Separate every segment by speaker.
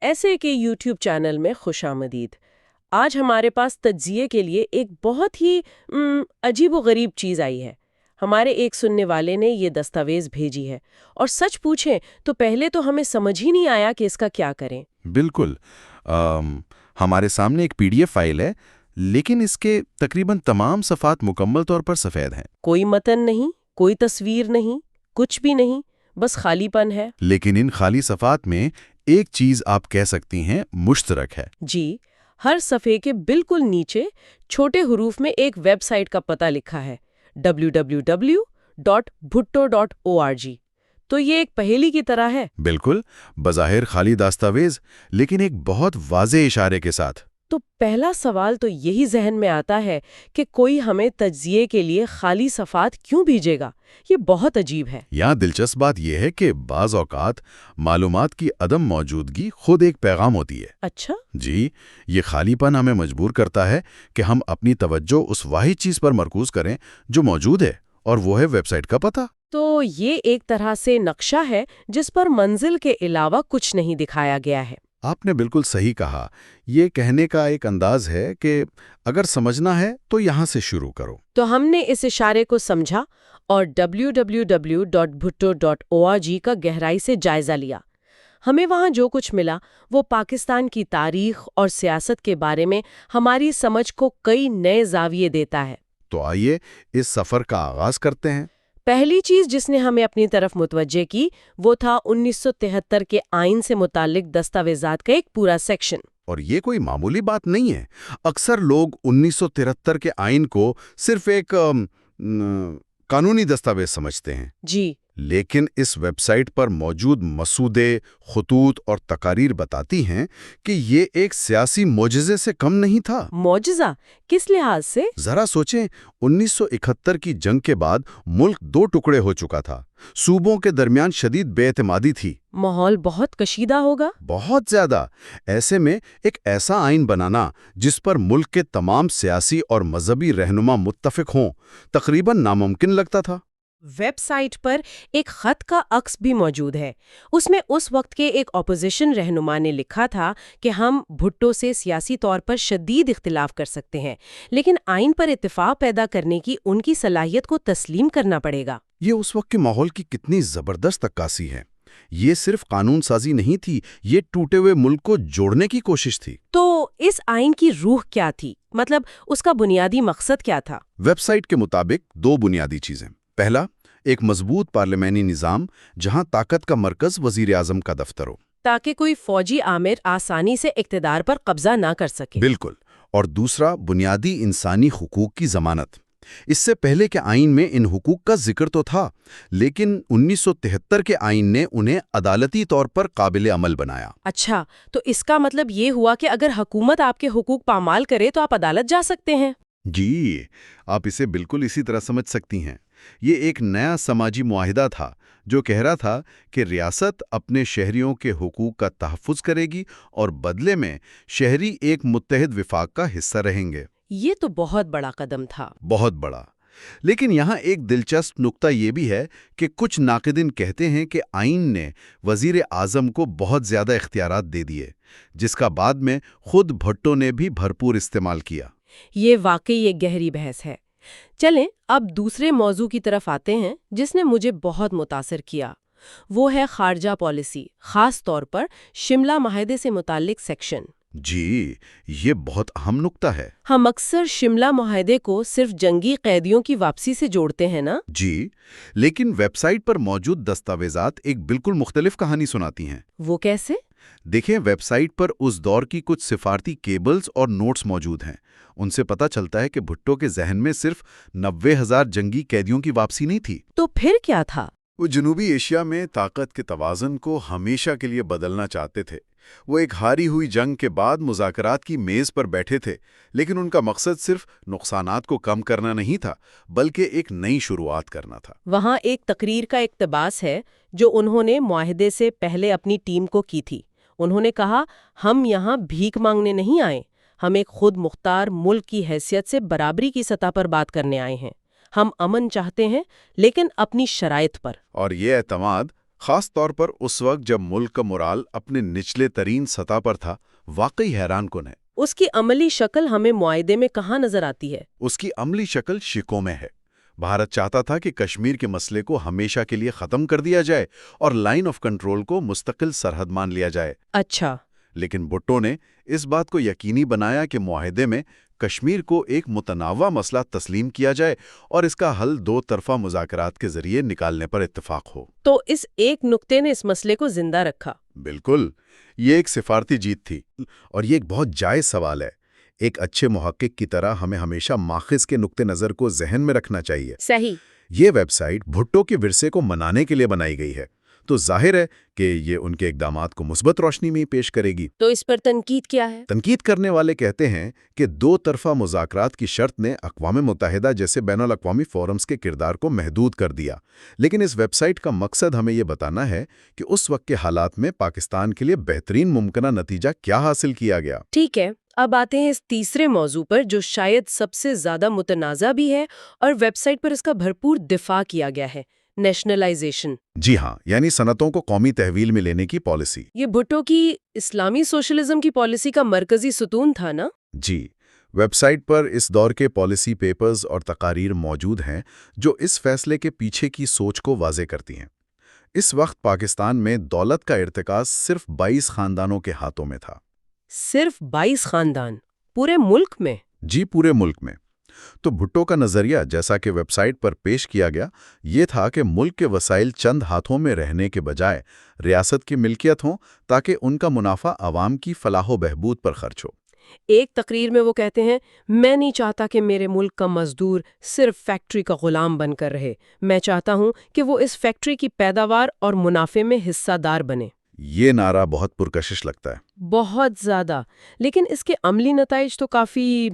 Speaker 1: ایسے کے YouTube channel میں خوش آمدید۔ آج ہمارے پاس تجزیے کے لیے ایک بہت ہی عجیب و غریب چیز آئی ہے۔ ہمارے ایک سننے والے نے یہ دستاویز بھیجی ہے، اور سچ پوچھیں تو پہلے تو ہمیں سمجھ ہی نہیں آیا کہ اس کا کیا کریں۔
Speaker 2: بالکل ہمارے سامنے ایک پی ڈی ایف فائل ہے، لیکن اس کے تقریباً تمام صفحات مکمل طور پر سفید ہیں۔
Speaker 1: کوئی متن نہیں، کوئی تصویر نہیں، کچھ بھی نہیں، بس خالی پن ہے۔
Speaker 2: لیکن ان خالی صفحات میں ایک چیز آپ کہہ سکتی ہیں مشترک ہے۔
Speaker 1: جی، ہر صفحے کے بالکل نیچے چھوٹے حروف میں ایک ویب سائٹ کا پتہ لکھا ہے، www.bhutto.org۔ تو یہ ایک پہیلی کی طرح ہے۔
Speaker 2: بالکل، بظاہر خالی دستاویز، لیکن ایک بہت واضح اشارے کے ساتھ۔
Speaker 1: تو پہلا سوال تو یہی ذہن میں آتا ہے کہ کوئی ہمیں تجزیے کے لیے خالی صفحات کیوں بھیجے گا؟ یہ بہت عجیب ہے۔
Speaker 2: یہاں دلچسپ بات یہ ہے کہ بعض اوقات معلومات کی عدم موجودگی خود ایک پیغام ہوتی ہے۔
Speaker 1: اچھا؟
Speaker 2: جی، یہ خالی پن ہمیں مجبور کرتا ہے کہ ہم اپنی توجہ اس واحد چیز پر مرکوز کریں جو موجود ہے، اور وہ ہے ویب سائٹ کا پتہ۔
Speaker 1: تو یہ ایک طرح سے نقشہ ہے جس پر منزل کے علاوہ کچھ نہیں دکھایا گیا ہے۔
Speaker 2: آپ نے بالکل صحیح کہا۔ یہ کہنے کا ایک انداز ہے کہ اگر سمجھنا ہے تو یہاں سے شروع کرو۔
Speaker 1: تو ہم نے اس اشارے کو سمجھا اور www.bhutto.org کا گہرائی سے جائزہ لیا۔ ہمیں وہاں جو کچھ ملا وہ پاکستان کی تاریخ اور سیاست کے بارے میں ہماری سمجھ کو کئی نئے زاویے دیتا ہے۔
Speaker 2: تو آئیے اس سفر کا آغاز کرتے ہیں۔
Speaker 1: پہلی چیز جس نے ہمیں اپنی طرف متوجہ کی وہ تھا 1973 کے آئین سے متعلق دستاویزات کا ایک پورا سیکشن۔
Speaker 2: اور یہ کوئی معمولی بات نہیں ہے۔ اکثر لوگ 1973 کے آئین کو صرف ایک قانونی دستاویز سمجھتے ہیں۔
Speaker 1: جی،
Speaker 2: لیکن اس ویب سائٹ پر موجود مسودے، خطوط اور تقاریر بتاتی ہیں کہ یہ ایک سیاسی معجزے سے کم نہیں تھا۔
Speaker 1: معجزہ کس لحاظ سے؟
Speaker 2: ذرا سوچیں، 1971 کی جنگ کے بعد ملک دو ٹکڑے ہو چکا تھا، صوبوں کے درمیان شدید بے اعتمادی تھی۔
Speaker 1: ماحول بہت کشیدہ ہوگا۔
Speaker 2: بہت زیادہ۔ ایسے میں ایک ایسا آئین بنانا جس پر ملک کے تمام سیاسی اور مذہبی رہنما متفق ہوں، تقریباً ناممکن لگتا تھا۔
Speaker 1: ویب سائٹ پر ایک خط کا عکس بھی موجود ہے۔ اس میں اس وقت کے ایک اپوزیشن رہنما نے لکھا تھا کہ ہم بھٹو سے سیاسی طور پر شدید اختلاف کر سکتے ہیں، لیکن آئین پر اتفاق پیدا کرنے کی ان کی صلاحیت کو تسلیم کرنا پڑے گا۔
Speaker 2: یہ اس وقت کے ماحول کی کتنی زبردست عکاسی ہے۔ یہ صرف قانون سازی نہیں تھی، یہ ٹوٹے ہوئے ملک کو جوڑنے کی کوشش تھی۔
Speaker 1: تو اس آئین کی روح کیا تھی؟ مطلب اس کا بنیادی مقصد کیا تھا؟
Speaker 2: ویب سائٹ کے مطابق دو بنیادی چیزیں۔ پہلا، ایک مضبوط پارلیمانی نظام جہاں طاقت کا مرکز وزیر اعظم کا دفتر ہو،
Speaker 1: تاکہ کوئی فوجی آمر آسانی سے اقتدار پر قبضہ نہ کر سکے۔
Speaker 2: بالکل۔ اور دوسرا، بنیادی انسانی حقوق کی ضمانت۔ اس سے پہلے کے آئین میں ان حقوق کا ذکر تو تھا، لیکن 1973 کے آئین نے انہیں عدالتی طور پر قابل عمل بنایا۔
Speaker 1: اچھا، تو اس کا مطلب یہ ہوا کہ اگر حکومت آپ کے حقوق پامال کرے تو آپ عدالت جا سکتے ہیں؟
Speaker 2: جی، آپ اسے بالکل اسی طرح سمجھ سکتی ہیں۔ یہ ایک نیا سماجی معاہدہ تھا جو کہہ رہا تھا کہ ریاست اپنے شہریوں کے حقوق کا تحفظ کرے گی اور بدلے میں شہری ایک متحد وفاق کا حصہ رہیں گے۔
Speaker 1: یہ تو بہت بڑا قدم تھا۔
Speaker 2: بہت بڑا۔ لیکن یہاں ایک دلچسپ نقطہ یہ بھی ہے کہ کچھ ناقدین کہتے ہیں کہ آئین نے وزیر اعظم کو بہت زیادہ اختیارات دے دیے، جس کا بعد میں خود بھٹو نے بھی بھرپور استعمال کیا۔
Speaker 1: یہ واقعی ایک گہری بحث ہے۔ چلیں اب دوسرے موضوع کی طرف آتے ہیں جس نے مجھے بہت متاثر کیا۔ وہ ہے خارجہ پالیسی، خاص طور پر شملہ معاہدے سے متعلق سیکشن۔
Speaker 2: جی، یہ بہت اہم نقطہ ہے۔
Speaker 1: ہم اکثر شملہ معاہدے کو صرف جنگی قیدیوں کی واپسی سے جوڑتے ہیں نا؟
Speaker 2: جی، لیکن ویب سائٹ پر موجود دستاویزات ایک بالکل مختلف کہانی سناتی ہیں۔
Speaker 1: وہ کیسے؟
Speaker 2: دیکھیں، ویب سائٹ پر اس دور کی کچھ سفارتی کیبلز اور نوٹس موجود ہیں۔ ان سے پتہ چلتا ہے کہ بھٹو کے ذہن میں صرف 90,000 جنگی قیدیوں کی واپسی نہیں تھی۔
Speaker 1: تو پھر کیا تھا؟
Speaker 2: وہ جنوبی ایشیا میں طاقت کے توازن کو ہمیشہ کے لیے بدلنا چاہتے تھے۔ وہ ایک ہاری ہوئی جنگ کے بعد مذاکرات کی میز پر بیٹھے تھے، لیکن ان کا مقصد صرف نقصانات کو کم کرنا نہیں تھا، بلکہ ایک نئی شروعات کرنا تھا۔
Speaker 1: وہاں ایک تقریر کا اقتباس ہے جو انہوں نے معاہدے سے پہلے اپنی ٹیم کو کی تھی۔ انہوں نے کہا، ہم یہاں بھیک مانگنے نہیں آئے، ہم ایک خود مختار ملک کی حیثیت سے برابری کی سطح پر بات کرنے آئے ہیں۔ ہم امن چاہتے ہیں، لیکن اپنی شرائط پر۔
Speaker 2: اور یہ اعتماد خاص طور پر اس وقت جب ملک کا مورال اپنے نچلے ترین سطح پر تھا، واقعی حیران کن ہے۔
Speaker 1: اس کی عملی شکل ہمیں معاہدے میں کہاں نظر آتی ہے؟
Speaker 2: اس کی عملی شکل شکوں میں ہے۔ بھارت چاہتا تھا کہ کشمیر کے مسئلے کو ہمیشہ کے لیے ختم کر دیا جائے اور لائن آف کنٹرول کو مستقل سرحد مان لیا جائے۔
Speaker 1: اچھا۔
Speaker 2: لیکن بھٹو نے اس بات کو یقینی بنایا کہ معاہدے میں کشمیر کو ایک متنوع مسئلہ تسلیم کیا جائے اور اس کا حل دو طرفہ مذاکرات کے ذریعے نکالنے پر اتفاق ہو۔
Speaker 1: تو اس ایک نقطے نے اس مسئلے کو زندہ رکھا۔
Speaker 2: بالکل، یہ ایک سفارتی جیت تھی، اور یہ ایک بہت جائز سوال ہے۔ ایک اچھے محقق کی طرح ہمیں ہمیشہ ماخذ کے نقطہ نظر کو ذہن میں رکھنا چاہیے۔
Speaker 1: صحیح۔
Speaker 2: یہ ویب سائٹ بھٹو کے ورثے کو منانے کے لیے بنائی گئی ہے، تو ظاہر ہے کہ یہ ان کے اقدامات کو مثبت روشنی میں ہی پیش کرے گی۔
Speaker 1: تو اس پر تنقید کیا ہے؟
Speaker 2: تنقید کرنے والے کہتے ہیں کہ دو طرفہ مذاکرات کی شرط نے اقوام متحدہ جیسے بین الاقوامی فورمز کے کردار کو محدود کر دیا، لیکن اس ویب سائٹ کا مقصد ہمیں یہ بتانا ہے کہ اس وقت کے حالات میں پاکستان کے لیے بہترین ممکنہ نتیجہ کیا حاصل کیا گیا۔
Speaker 1: ٹھیک ہے، اب آتے ہیں اس تیسرے موضوع پر جو شاید سب سے زیادہ متنازع بھی ہے اور ویب سائٹ پر اس کا بھرپور دفاع کیا گیا ہے: نیشنلائزیشن۔
Speaker 2: جی ہاں، یعنی صنعتوں کو قومی تحویل میں لینے کی پالیسی۔
Speaker 1: یہ بھٹو کی اسلامی سوشلزم کی پالیسی کا مرکزی ستون تھا نا؟
Speaker 2: جی، ویب سائٹ پر اس دور کے پالیسی پیپرز اور تقاریر موجود ہیں جو اس فیصلے کے پیچھے کی سوچ کو واضح کرتی ہیں۔ اس وقت پاکستان میں دولت کا ارتکاز صرف 22 خاندانوں کے ہاتھوں میں تھا۔
Speaker 1: صرف 22 خاندان؟ پورے ملک میں؟
Speaker 2: جی، پورے ملک میں۔ تو بھٹو کا نظریہ، جیسا کہ ویب سائٹ پر پیش کیا گیا، یہ تھا کہ ملک کے وسائل چند ہاتھوں میں رہنے کے بجائے ریاست کی ملکیت ہوں تاکہ ان کا منافع عوام کی فلاح و بہبود پر خرچ ہو۔
Speaker 1: ایک تقریر میں وہ کہتے ہیں، میں نہیں چاہتا کہ میرے ملک کا مزدور صرف فیکٹری کا غلام بن کر رہے، میں چاہتا ہوں کہ وہ اس فیکٹری کی پیداوار اور منافع میں حصہ دار بنے۔
Speaker 2: یہ نعرہ بہت پرکشش لگتا ہے۔
Speaker 1: بہت زیادہ، لیکن اس کے عملی نتائج تو کافی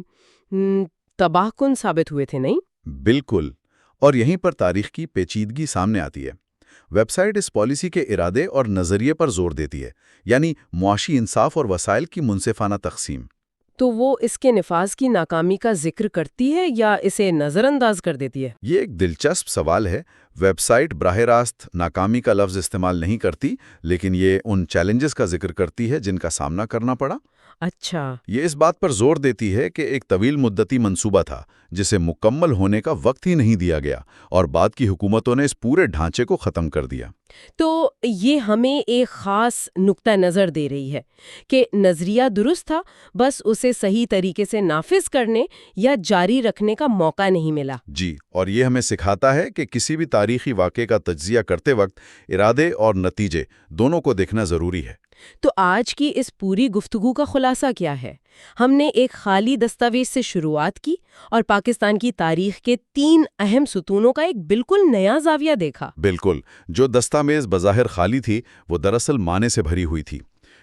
Speaker 1: تباہ کن ثابت ہوئے تھے، نہیں؟
Speaker 2: بالکل، اور یہیں پر تاریخ کی پیچیدگی سامنے آتی ہے۔ ویب سائٹ اس پالیسی کے ارادے اور نظریے پر زور دیتی ہے، یعنی معاشی انصاف اور وسائل کی منصفانہ تقسیم۔
Speaker 1: تو وہ اس کے نفاذ کی ناکامی کا ذکر کرتی ہے یا اسے نظر انداز کر دیتی ہے؟
Speaker 2: یہ ایک دلچسپ سوال ہے۔ ویب سائٹ براہ راست ناکامی کا لفظ استعمال نہیں کرتی، لیکن یہ ان چیلنجز کا ذکر کرتی ہے جن کا سامنا کرنا پڑا۔
Speaker 1: اچھا۔
Speaker 2: یہ اس بات پر زور دیتی ہے کہ ایک طویل مدتی منصوبہ تھا جسے مکمل ہونے کا وقت ہی نہیں دیا گیا، اور بعد کی حکومتوں نے اس پورے ڈھانچے کو ختم کر دیا۔
Speaker 1: تو یہ ہمیں ایک خاص نقطہ نظر دے رہی ہے کہ نظریہ درست تھا، بس اسے صحیح طریقے سے نافذ کرنے یا جاری رکھنے کا موقع نہیں ملا۔
Speaker 2: جی، اور یہ ہمیں سکھاتا ہے کہ کسی بھی تاریخی واقعے کا تجزیہ کرتے وقت ارادے اور نتیجے دونوں کو دیکھنا ضروری ہے۔
Speaker 1: تو آج کی اس پوری گفتگو کا خلاصہ کیا ہے؟ ہم نے ایک خالی دستاویز سے شروعات کی اور پاکستان کی تاریخ کے 3 اہم ستونوں کا ایک بالکل نیا زاویہ دیکھا۔
Speaker 2: بالکل، جو دستاویز بظاہر خالی تھی وہ دراصل معنی سے بھری ہوئی تھی۔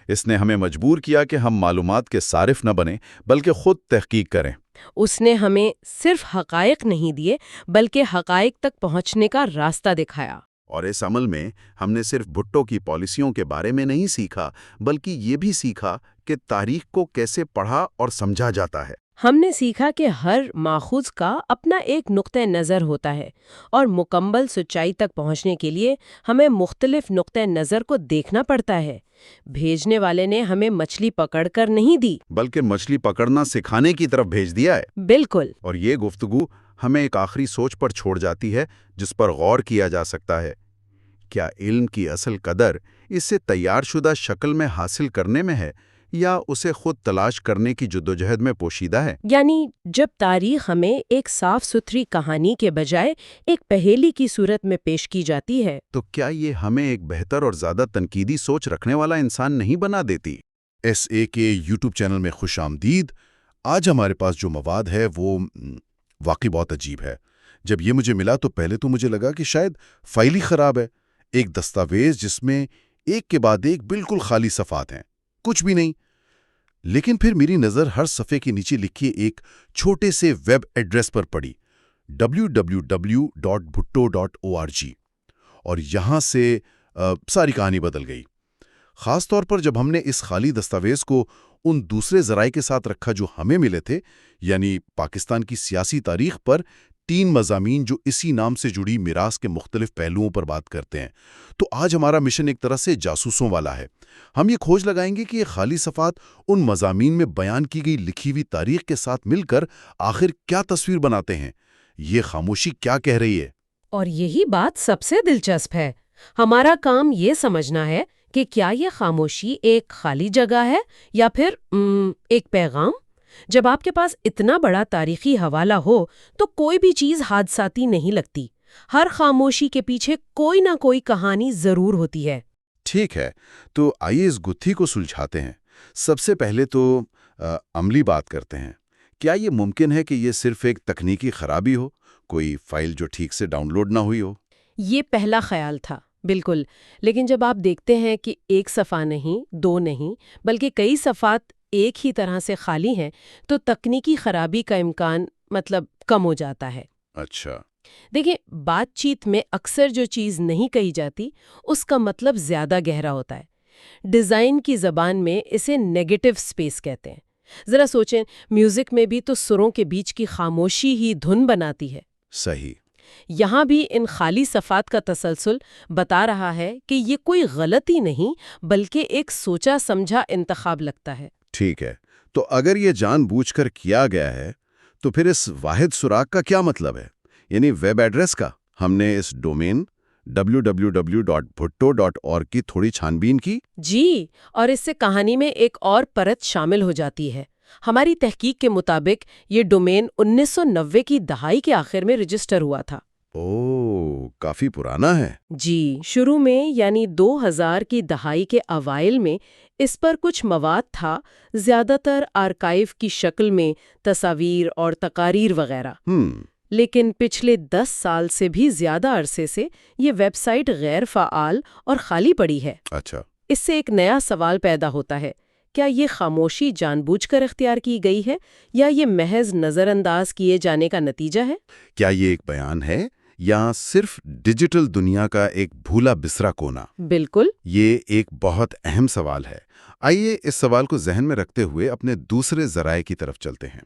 Speaker 2: اس نے ہمیں مجبور کیا کہ ہم معلومات کے صارف نہ بنیں بلکہ خود تحقیق کریں۔
Speaker 1: اس نے ہمیں صرف حقائق نہیں دیے بلکہ حقائق تک پہنچنے کا راستہ دکھایا۔
Speaker 2: اور اس عمل میں ہم نے صرف بھٹو کی پالیسیوں کے بارے میں نہیں سیکھا، بلکہ یہ بھی سیکھا کہ تاریخ کو کیسے پڑھا اور سمجھا جاتا ہے۔
Speaker 1: ہم نے سیکھا کہ ہر ماخوذ کا اپنا ایک نقطہ نظر ہوتا ہے اور مکمل سچائی تک پہنچنے کے لیے ہمیں مختلف نقطہ نظر کو دیکھنا پڑتا ہے۔ بھیجنے والے نے ہمیں مچھلی پکڑ کر نہیں دی
Speaker 2: بلکہ مچھلی پکڑنا سکھانے کی طرف بھیج دیا ہے۔
Speaker 1: بالکل۔
Speaker 2: اور یہ گفتگو ہمیں ایک آخری سوچ پر چھوڑ جاتی ہے جس پر غور کیا جا سکتا ہے۔ کیا علم کی اصل قدر اسے تیار شدہ شکل میں حاصل کرنے میں ہے یا اسے خود تلاش کرنے کی جدوجہد میں پوشیدہ ہے؟
Speaker 1: یعنی جب تاریخ ہمیں ایک صاف ستھری کہانی کے بجائے ایک پہیلی کی صورت میں پیش کی جاتی ہے
Speaker 2: تو کیا یہ ہمیں ایک بہتر اور زیادہ تنقیدی سوچ رکھنے والا انسان نہیں بنا دیتی؟ SA کے YouTube چینل میں خوش آمدید۔ آج ہمارے پاس جو مواد ہے وہ واقعی بہت عجیب ہے۔ جب یہ مجھے ملا تو پہلے تو مجھے لگا کہ شاید فائل ہی خراب ہے، ایک دستاویز جس میں ایک کے بعد ایک بالکل خالی صفحات ہیں، کچھ بھی نہیں۔ لیکن پھر میری نظر ہر صفحے کے نیچے لکھے ایک چھوٹے سے ویب ایڈریس پر پڑی، www.bhutto.org، اور یہاں سے ساری کہانی بدل گئی۔ خاص طور پر جب ہم نے اس خالی دستاویز کو ان دوسرے ذرائع کے ساتھ رکھا جو ہمیں ملے تھے، یعنی پاکستان کی سیاسی تاریخ پر
Speaker 3: 3 مضامین جو اسی نام سے جڑی میراث کے مختلف پہلوؤں پر بات کرتے ہیں۔ تو آج ہمارا مشن ایک طرح سے جاسوسوں والا ہے۔ ہم یہ کھوج لگائیں گے کہ یہ خالی صفحات ان مضامین میں بیان کی گئی لکھی ہوئی تاریخ کے ساتھ مل کر آخر کیا تصویر بناتے ہیں، یہ خاموشی کیا کہہ رہی ہے۔
Speaker 1: اور یہی بات سب سے دلچسپ ہے۔ ہمارا کام یہ سمجھنا ہے کہ کیا یہ خاموشی ایک خالی جگہ ہے یا پھر ایک پیغام؟ جب آپ کے پاس اتنا بڑا تاریخی حوالہ ہو تو کوئی بھی چیز حادثاتی نہیں لگتی۔ ہر خاموشی کے پیچھے کوئی نہ کوئی کہانی ضرور ہوتی ہے۔
Speaker 3: ٹھیک ہے، تو آئیے اس گتھی کو سلجھاتے ہیں۔ سب سے پہلے تو عملی بات کرتے ہیں۔ کیا یہ ممکن ہے کہ یہ صرف ایک تکنیکی خرابی ہو، کوئی فائل جو ٹھیک سے ڈاؤن لوڈ نہ ہوئی ہو؟
Speaker 1: یہ پہلا خیال تھا، بالکل۔ لیکن جب آپ دیکھتے ہیں کہ ایک صفحہ نہیں، 2 نہیں، بلکہ کئی صفحات ایک ہی طرح سے خالی ہیں، تو تکنیکی خرابی کا امکان کم ہو جاتا ہے۔
Speaker 3: اچھا۔
Speaker 1: دیکھیں، بات چیت میں اکثر جو چیز نہیں کہی جاتی اس کا مطلب زیادہ گہرا ہوتا ہے۔ ڈیزائن کی زبان میں اسے نیگیٹو سپیس کہتے ہیں۔ ذرا سوچیں، میوزک میں بھی تو سروں کے بیچ کی خاموشی ہی دھن بناتی ہے۔
Speaker 3: صحیح۔
Speaker 1: یہاں بھی ان خالی صفحات کا تسلسل بتا رہا ہے کہ یہ کوئی غلطی نہیں بلکہ ایک سوچا سمجھا انتخاب لگتا ہے۔
Speaker 3: ٹھیک ہے، تو اگر یہ جان بوجھ کر کیا گیا ہے تو پھر اس واحد سراغ کا کیا مطلب ہے؟ یعنی ویب ایڈریس کا؟ ہم نے اس ڈومین www.bhutto.org کی تھوڑی چھانبین کی۔
Speaker 1: جی، اور اس سے کہانی میں ایک اور پرت شامل ہو جاتی ہے۔ ہماری تحقیق کے مطابق یہ ڈومین 1990 کی دہائی کے آخر میں رجسٹر ہوا تھا۔
Speaker 3: کافی پرانا ہے۔
Speaker 1: جی، شروع میں یعنی 2000 کی دہائی کے اوائل میں اس پر کچھ مواد تھا، زیادہ تر آرکائیو کی شکل میں، تصاویر اور تقاریر وغیرہ۔ لیکن پچھلے 10 سال سے بھی زیادہ عرصے سے یہ ویب سائٹ غیر فعال اور خالی پڑی ہے۔
Speaker 3: اچھا۔
Speaker 1: اس سے ایک نیا سوال پیدا ہوتا ہے، کیا یہ خاموشی جان بوجھ کر اختیار کی گئی ہے یا یہ محض نظر انداز کیے جانے کا نتیجہ ہے؟
Speaker 3: کیا یہ ایک بیان ہے یا صرف ڈیجیٹل دنیا کا ایک بھولا بسرا کونا؟
Speaker 1: بالکل۔
Speaker 3: یہ ایک بہت اہم سوال ہے۔ آئیے اس سوال کو ذہن میں رکھتے ہوئے اپنے دوسرے ذرائع کی طرف چلتے ہیں۔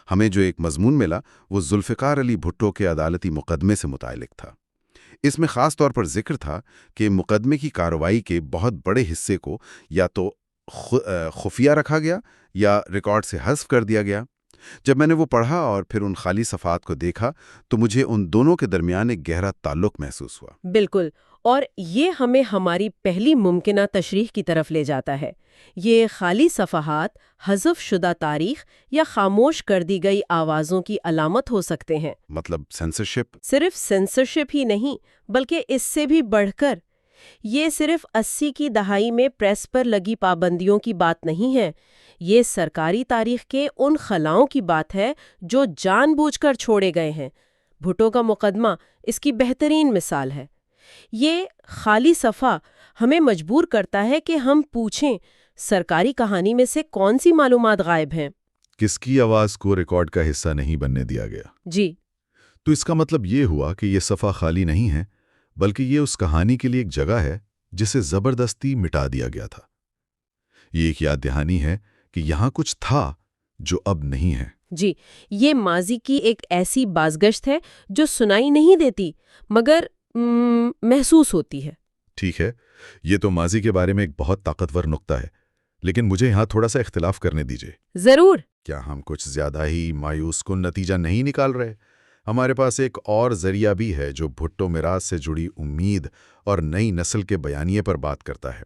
Speaker 3: ہمیں جو ایک مضمون ملا وہ ذوالفقار علی بھٹو کے عدالتی مقدمے سے متعلق تھا۔ اس میں خاص طور پر ذکر تھا کہ مقدمے کی کارروائی کے بہت بڑے حصے کو یا تو خفیہ رکھا گیا یا ریکارڈ سے حذف کر دیا گیا۔ جب میں نے وہ پڑھا اور پھر ان خالی صفحات کو دیکھا تو مجھے ان دونوں کے درمیان ایک گہرا تعلق محسوس ہوا۔
Speaker 1: بالکل، اور یہ ہمیں ہماری پہلی ممکنہ تشریح کی طرف لے جاتا ہے۔ یہ خالی صفحات حذف شدہ تاریخ یا خاموش کر دی گئی آوازوں کی علامت ہو سکتے ہیں۔
Speaker 3: مطلب سینسرشپ؟
Speaker 1: صرف سینسرشپ ہی نہیں بلکہ اس سے بھی بڑھ کر یہ صرف 80 کی دہائی میں پریس پر لگی پابندیوں کی بات نہیں ہے، یہ سرکاری تاریخ کے ان خلاؤں کی بات ہے جو جان بوجھ کر چھوڑے گئے ہیں۔ بھٹو کا مقدمہ اس کی بہترین مثال ہے۔ یہ خالی صفحہ ہمیں مجبور کرتا ہے کہ ہم پوچھیں، سرکاری کہانی میں سے کون سی معلومات غائب ہیں؟
Speaker 4: کس کی آواز کو ریکارڈ کا حصہ نہیں بننے دیا گیا؟
Speaker 1: جی،
Speaker 4: تو اس کا مطلب یہ ہوا کہ یہ صفحہ خالی نہیں ہے بلکہ یہ اس کہانی کے لیے ایک جگہ ہے جسے زبردستی مٹا دیا گیا تھا۔ یہ ایک یاد دہانی ہے کہ یہاں کچھ تھا جو اب نہیں ہے۔
Speaker 1: جی، یہ ماضی کی ایک ایسی بازگشت ہے جو سنائی نہیں دیتی مگر محسوس ہوتی ہے۔
Speaker 4: ٹھیک ہے، یہ تو ماضی کے بارے میں ایک بہت طاقتور نقطہ ہے، لیکن مجھے یہاں تھوڑا سا اختلاف کرنے دیجیے۔
Speaker 1: ضرور۔
Speaker 4: کیا ہم کچھ زیادہ ہی مایوس کن نتیجہ نہیں نکال رہے؟ ہمارے پاس ایک اور ذریعہ بھی ہے جو بھٹو میراث سے جڑی امید اور نئی نسل کے بیانیے پر بات کرتا ہے،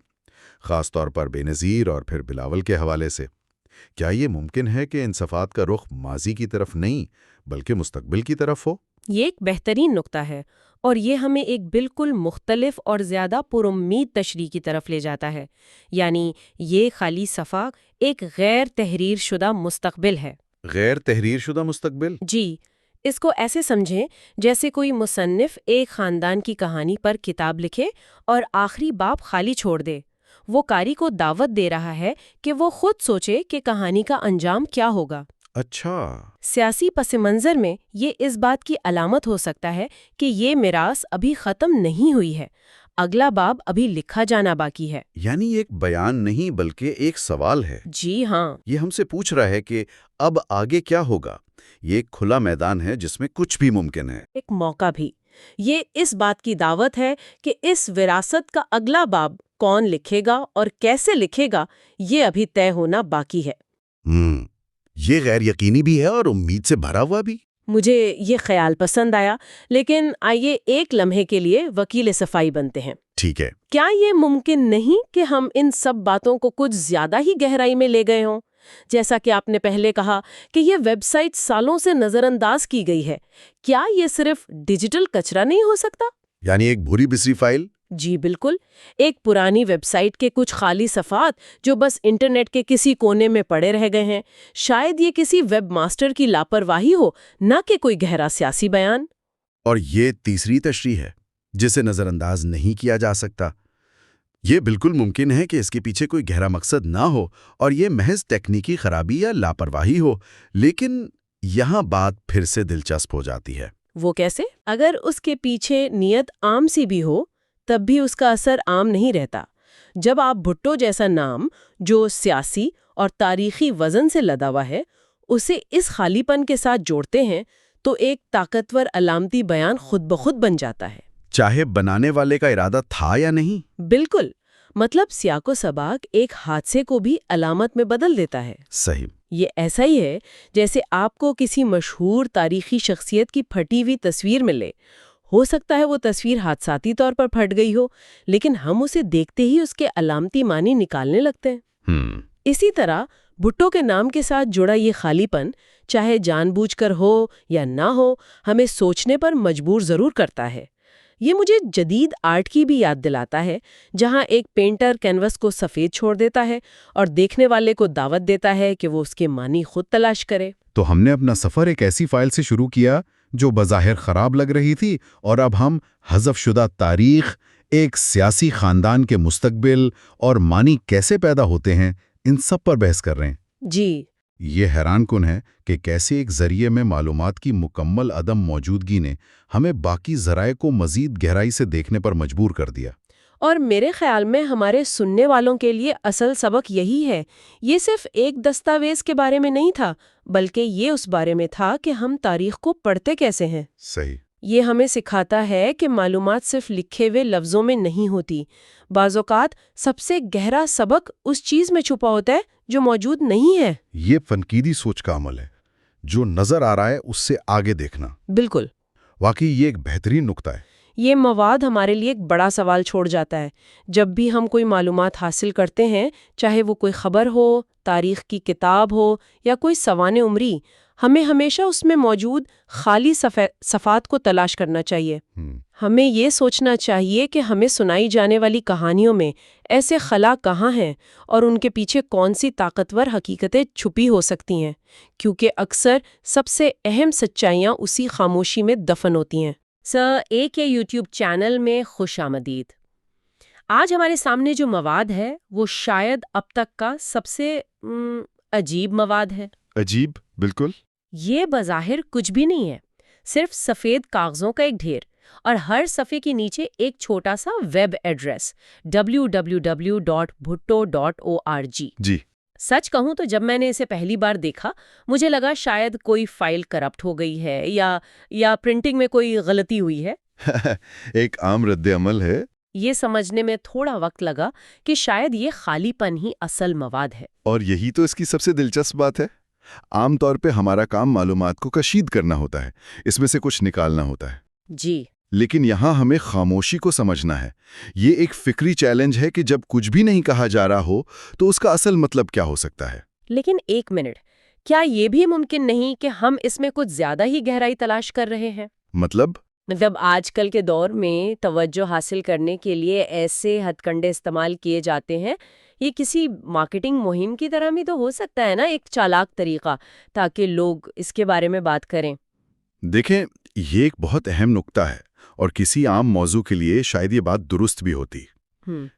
Speaker 4: خاص طور پر بے نظیر اور پھر بلاول کے حوالے سے۔ کیا یہ ممکن ہے کہ ان صفحات کا رخ ماضی کی طرف نہیں بلکہ مستقبل کی طرف ہو؟
Speaker 1: یہ ایک بہترین نقطہ ہے اور یہ ہمیں ایک بالکل مختلف اور زیادہ پرامید تشریح کی طرف لے جاتا ہے، یعنی یہ خالی صفحہ ایک غیر تحریر شدہ مستقبل ہے۔
Speaker 3: غیر تحریر شدہ مستقبل؟
Speaker 1: جی، اس کو ایسے سمجھیں جیسے کوئی مصنف ایک خاندان کی کہانی پر کتاب لکھے اور آخری باب خالی چھوڑ دے۔ وہ قاری کو دعوت دے رہا ہے کہ وہ خود سوچے کہ کہانی کا انجام کیا ہوگا۔
Speaker 3: اچھا۔
Speaker 1: سیاسی پس منظر میں یہ اس بات کی علامت ہو سکتا ہے کہ یہ میراث ابھی ختم نہیں ہوئی ہے، اگلا باب ابھی لکھا جانا باقی ہے۔
Speaker 2: یعنی ایک بیان نہیں بلکہ ایک سوال ہے۔
Speaker 1: جی ہاں،
Speaker 2: یہ ہم سے پوچھ رہا ہے کہ اب آگے کیا ہوگا؟ یہ ایک کھلا میدان ہے جس میں کچھ بھی ممکن ہے۔
Speaker 1: ایک موقع بھی۔ یہ اس بات کی دعوت ہے کہ اس وراثت کا اگلا باب کون لکھے گا اور کیسے لکھے گا، یہ ابھی طے ہونا باقی ہے۔
Speaker 2: یہ غیر یقینی بھی ہے اور امید سے بھرا ہوا بھی۔
Speaker 1: مجھے یہ خیال پسند آیا، لیکن آئیے ایک لمحے کے لیے وکیل صفائی بنتے ہیں۔
Speaker 2: ٹھیک ہے۔
Speaker 1: کیا یہ ممکن نہیں کہ ہم ان سب باتوں کو کچھ زیادہ ہی گہرائی میں لے گئے ہوں؟ جیسا کہ آپ نے پہلے کہا کہ یہ ویب سائٹ سالوں سے نظر انداز کی گئی ہے، کیا یہ صرف ڈیجیٹل کچرا نہیں ہو سکتا؟
Speaker 2: یعنی ایک بھوری بسری فائل؟
Speaker 1: جی بالکل، ایک پرانی ویب سائٹ کے کچھ خالی صفحات جو بس انٹرنیٹ کے کسی کونے میں پڑے رہ گئے ہیں۔ شاید یہ کسی ویب ماسٹر کی لاپرواہی ہو، نہ کہ کوئی گہرا سیاسی بیان۔
Speaker 2: اور یہ تیسری تشریح ہے جسے نظر انداز نہیں کیا جا سکتا۔ یہ بالکل ممکن ہے کہ اس کے پیچھے کوئی گہرا مقصد نہ ہو اور یہ محض تکنیکی خرابی یا لاپرواہی ہو، لیکن یہاں بات پھر سے دلچسپ ہو جاتی ہے۔
Speaker 1: وہ کیسے؟ اگر اس کے پیچھے نیت عام سی بھی ہو، تب بھی اس کا اثر عام نہیں رہتا۔ جب آپ بھٹو جیسا نام جو سیاسی اور تاریخی وزن سے لدا ہوا ہے، اسے اس خالی پن کے ساتھ جوڑتے ہیں تو ایک طاقتور علامتی بیان خود بخود بن جاتا ہے،
Speaker 2: چاہے بنانے والے کا ارادہ تھا یا نہیں۔
Speaker 1: بالکل، مطلب سیاق و سباق ایک حادثے کو بھی علامت میں بدل دیتا ہے۔
Speaker 2: صحیح۔
Speaker 1: یہ ایسا ہی ہے جیسے آپ کو کسی مشہور تاریخی شخصیت کی پھٹی ہوئی تصویر ملے۔ ہو سکتا ہے وہ تصویر حادثاتی طور پر پھٹ گئی ہو، لیکن ہم اسے دیکھتے ہی اس کے علامتی معنی نکالنے لگتے ہیں۔ اسی طرح بھٹو کے نام کے ساتھ جڑا یہ خالی پن، چاہے جان بوجھ کر ہو یا نہ ہو، ہمیں سوچنے پر مجبور ضرور کرتا ہے۔ یہ مجھے جدید آرٹ کی بھی یاد دلاتا ہے، جہاں ایک پینٹر کینوس کو سفید چھوڑ دیتا ہے اور دیکھنے والے کو دعوت دیتا ہے کہ وہ اس کے معنی خود تلاش کرے۔
Speaker 3: تو ہم نے اپنا سفر ایک ایسی فائل سے شروع کیا جو بظاہر خراب لگ رہی تھی، اور اب ہم حذف شدہ تاریخ، ایک سیاسی خاندان کے مستقبل اور معنی کیسے پیدا ہوتے ہیں، ان سب پر بحث کر رہے ہیں۔
Speaker 1: جی،
Speaker 3: یہ حیران کن ہے کہ کیسے ایک ذریعے میں معلومات کی مکمل عدم موجودگی نے ہمیں باقی ذرائع کو مزید گہرائی سے دیکھنے پر مجبور کر دیا۔
Speaker 1: اور میرے خیال میں ہمارے سننے والوں کے لیے اصل سبق یہی ہے۔ یہ صرف ایک دستاویز کے بارے میں نہیں تھا، بلکہ یہ اس بارے میں تھا کہ ہم تاریخ کو پڑھتے کیسے ہیں۔
Speaker 3: صحیح۔
Speaker 1: یہ ہمیں سکھاتا ہے کہ معلومات صرف لکھے ہوئے لفظوں میں نہیں ہوتی۔ بعض اوقات سب سے گہرا سبق اس چیز میں چھپا ہوتا ہے جو موجود نہیں ہے۔
Speaker 3: یہ فنکیدی سوچ کا عمل ہے، جو نظر آ رہا ہے اس سے آگے دیکھنا۔
Speaker 1: بالکل،
Speaker 3: واقعی یہ ایک بہترین نقطہ ہے۔
Speaker 1: یہ مواد ہمارے لیے ایک بڑا سوال چھوڑ جاتا ہے۔ جب بھی ہم کوئی معلومات حاصل کرتے ہیں، چاہے وہ کوئی خبر ہو، تاریخ کی کتاب ہو یا کوئی سوانح عمری، ہمیں ہمیشہ اس میں موجود خالی صفحات کو تلاش کرنا چاہیے۔ ہمیں یہ سوچنا چاہیے کہ ہمیں سنائی جانے والی کہانیوں میں ایسے خلا کہاں ہیں اور ان کے پیچھے کون سی طاقتور حقیقتیں چھپی ہو سکتی ہیں، کیونکہ اکثر سب سے اہم سچائیاں اسی خاموشی میں دفن ہوتی ہیں۔ اے کے یوٹیوب چینل میں خوش آمدید۔ آج ہمارے سامنے جو مواد ہے وہ شاید اب تک کا سب سے عجیب مواد ہے۔
Speaker 3: عجیب؟ بالکل۔
Speaker 1: یہ بظاہر کچھ بھی نہیں ہے، صرف سفید کاغذوں کا ایک ڈھیر، اور ہر صفحے کے نیچے ایک چھوٹا سا ویب ایڈریس www.bhutto.org۔
Speaker 3: جی۔
Speaker 1: سچ کہوں تو جب میں نے اسے پہلی بار دیکھا، مجھے لگا شاید کوئی فائل کرپٹ ہو گئی ہے یا پرنٹنگ میں کوئی غلطی ہوئی ہے۔
Speaker 3: ایک عام رد عمل ہے۔
Speaker 1: یہ سمجھنے میں تھوڑا وقت لگا کہ شاید یہ خالی پن ہی اصل مواد ہے۔
Speaker 3: اور یہی تو اس کی سب سے دلچسپ بات ہے۔ عام طور پہ ہمارا کام معلومات کو کشید کرنا ہوتا ہے، اس میں سے کچھ نکالنا ہوتا ہے۔
Speaker 1: جی،
Speaker 3: لیکن یہاں ہمیں خاموشی کو سمجھنا ہے۔ یہ ایک فکری چیلنج ہے کہ جب کچھ بھی نہیں کہا جا رہا ہو تو اس کا اصل مطلب کیا ہو سکتا ہے۔
Speaker 1: لیکن ایک منٹ، کیا یہ بھی ممکن نہیں کہ ہم اس میں کچھ زیادہ ہی گہرائی تلاش کر رہے ہیں؟
Speaker 3: مطلب
Speaker 1: آج کل کے دور میں توجہ حاصل کرنے کے لیے ایسے ہتھ کنڈے استعمال کیے جاتے ہیں، یہ کسی مارکیٹنگ مہم کی طرح بھی تو ہو سکتا ہے نا، ایک چالاک طریقہ تاکہ لوگ اس کے بارے میں بات کریں۔
Speaker 3: دیکھیں، یہ ایک بہت اہم نقطہ ہے اور کسی عام موضوع کے لیے شاید یہ بات درست بھی ہوتی،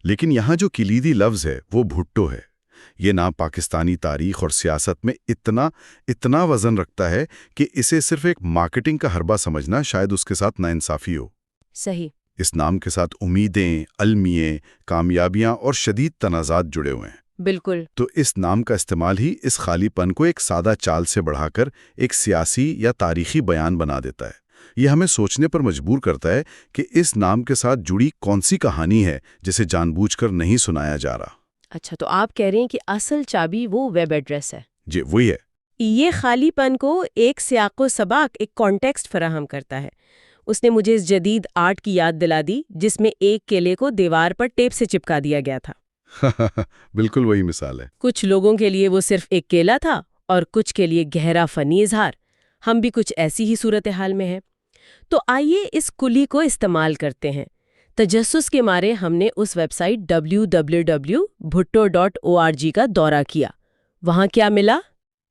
Speaker 3: لیکن یہاں جو کلیدی لفظ ہے وہ بھٹو ہے۔ یہ نام پاکستانی تاریخ اور سیاست میں اتنا وزن رکھتا ہے کہ اسے صرف ایک مارکیٹنگ کا حربہ سمجھنا شاید اس کے ساتھ ناانصافی ہو۔
Speaker 1: صحیح۔
Speaker 3: اس نام کے ساتھ امیدیں، المیے، کامیابیاں اور شدید تنازعات جڑے ہوئے ہیں۔
Speaker 1: بالکل۔
Speaker 3: تو اس نام کا استعمال ہی اس خالی پن کو ایک سادہ چال سے بڑھا کر ایک سیاسی یا تاریخی بیان بنا دیتا ہے۔ یہ ہمیں سوچنے پر مجبور کرتا ہے کہ اس نام کے ساتھ جڑی کون سی کہانی ہے جسے جان بوجھ کر نہیں سنایا جا رہا۔
Speaker 1: اچھا، تو آپ کہہ رہے ہیں کہ اصل چابی وہ ویب ایڈریس ہے۔
Speaker 3: جی وہی ہے۔
Speaker 1: یہ خالی پن کو ایک سیاق و سباق، ایک کانٹیکسٹ فراہم کرتا ہے۔ اس نے مجھے اس جدید آرٹ کی یاد دلا دی جس میں ایک کیلے کو دیوار پر ٹیپ سے چپکا دیا گیا تھا۔
Speaker 3: بالکل وہی مثال ہے۔
Speaker 1: کچھ لوگوں کے لیے وہ صرف ایک کیلا تھا اور کچھ کے لیے گہرا فنی اظہار۔ ہم بھی کچھ ایسی ہی صورتحال میں ہیں۔ تو آئیے اس کلی کو استعمال کرتے ہیں۔ تجسس کے مارے ہم نے اس ویب سائٹ www.bhutto.org کا دورہ کیا۔ وہاں کیا ملا؟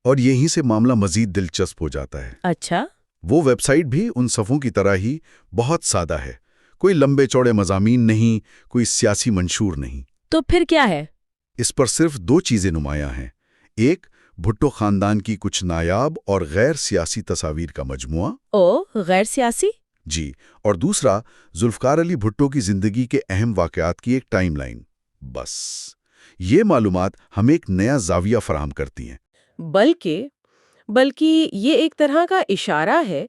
Speaker 3: اور یہیں سے معاملہ مزید دلچسپ ہو جاتا ہے۔
Speaker 1: اچھا۔
Speaker 3: وہ ویب سائٹ بھی ان صفوں کی طرح ہی بہت سادہ ہے۔ کوئی لمبے چوڑے مضامین نہیں، کوئی سیاسی منشور نہیں۔
Speaker 1: تو پھر کیا ہے؟
Speaker 3: اس پر صرف دو چیزیں نمایاں ہیں۔ ایک، بھٹو خاندان کی کچھ نایاب اور غیر سیاسی تصاویر کا مجموعہ۔
Speaker 1: غیر سیاسی؟
Speaker 3: جی، اور دوسرا، ذوالفقار علی بھٹو کی زندگی کے اہم واقعات کی ایک ٹائم لائن۔ بس یہ معلومات ہمیں ایک نیا زاویہ فراہم کرتی ہیں۔
Speaker 1: بلکہ یہ ایک طرح کا اشارہ ہے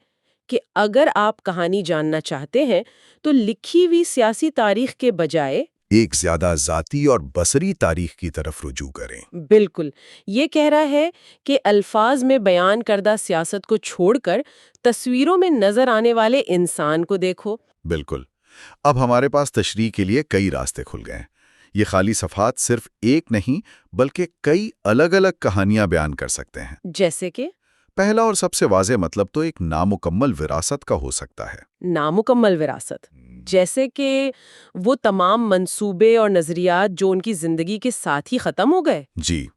Speaker 1: کہ اگر آپ کہانی جاننا چاہتے ہیں تو لکھی ہوئی سیاسی تاریخ کے بجائے
Speaker 3: ایک زیادہ ذاتی اور بصری تاریخ کی طرف رجوع کریں۔
Speaker 1: بالکل، یہ کہہ رہا ہے کہ الفاظ میں بیان کردہ سیاست کو چھوڑ کر تصویروں میں نظر آنے والے انسان کو دیکھو۔
Speaker 3: بالکل۔ اب ہمارے پاس تشریح کے لیے کئی راستے کھل گئے ہیں۔ یہ خالی صفحات صرف ایک نہیں بلکہ کئی الگ الگ کہانیاں بیان کر سکتے ہیں۔
Speaker 1: جیسے کہ
Speaker 3: پہلا اور سب سے واضح مطلب تو ایک نامکمل وراثت کا ہو سکتا ہے۔
Speaker 1: نامکمل وراثت، جیسے کہ وہ تمام منصوبے اور نظریات جو ان کی زندگی کے ساتھ ہی ختم ہو گئے۔
Speaker 3: جی،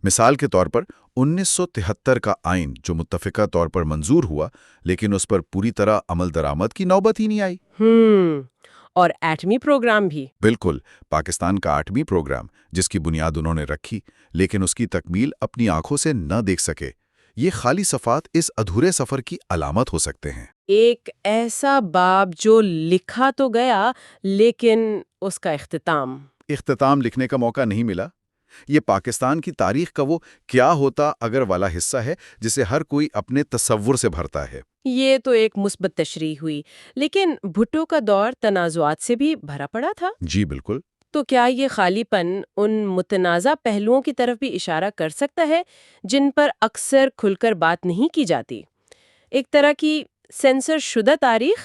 Speaker 3: مثال کے طور پر 1973 کا آئین جو متفقہ طور پر منظور ہوا لیکن اس پر پوری طرح عمل درآمد کی نوبت ہی نہیں آئی۔
Speaker 1: اور ایٹمی پروگرام بھی۔
Speaker 3: بالکل، پاکستان کا ایٹمی پروگرام جس کی بنیاد انہوں نے رکھی لیکن اس کی تکمیل اپنی آنکھوں سے نہ دیکھ سکے۔ یہ خالی صفحات اس ادھورے سفر کی علامت ہو سکتے ہیں۔
Speaker 1: ایک ایسا باب جو لکھا تو گیا لیکن اس کا اختتام
Speaker 3: لکھنے کا موقع نہیں ملا۔ یہ پاکستان کی تاریخ کا وہ کیا ہوتا اگر والا حصہ ہے جسے ہر کوئی اپنے تصور سے بھرتا ہے۔
Speaker 1: یہ تو ایک مثبت تشریح ہوئی، لیکن بھٹو کا دور تنازعات سے بھی بھرا پڑا تھا۔
Speaker 3: جی بالکل۔
Speaker 1: تو کیا یہ خالی پن ان متنازع پہلوؤں کی طرف بھی اشارہ کر سکتا ہے جن پر اکثر کھل کر بات نہیں کی جاتی؟ ایک طرح کی سینسر شدہ تاریخ؟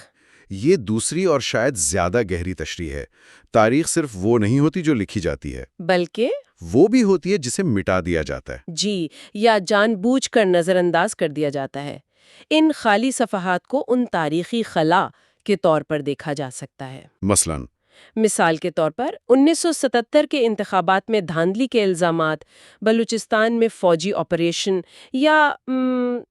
Speaker 3: یہ دوسری اور شاید زیادہ گہری تشریح ہے۔ تاریخ صرف وہ نہیں ہوتی جو لکھی جاتی ہے،
Speaker 1: بلکہ
Speaker 3: وہ بھی ہوتی ہے جسے مٹا دیا جاتا ہے۔
Speaker 1: جی، یا جان بوجھ کر نظر انداز کر دیا جاتا ہے۔ ان خالی صفحات کو ان تاریخی خلا کے طور پر دیکھا جا سکتا ہے۔ مثال کے طور پر 1977 کے انتخابات میں دھاندلی کے الزامات، بلوچستان میں فوجی آپریشن یا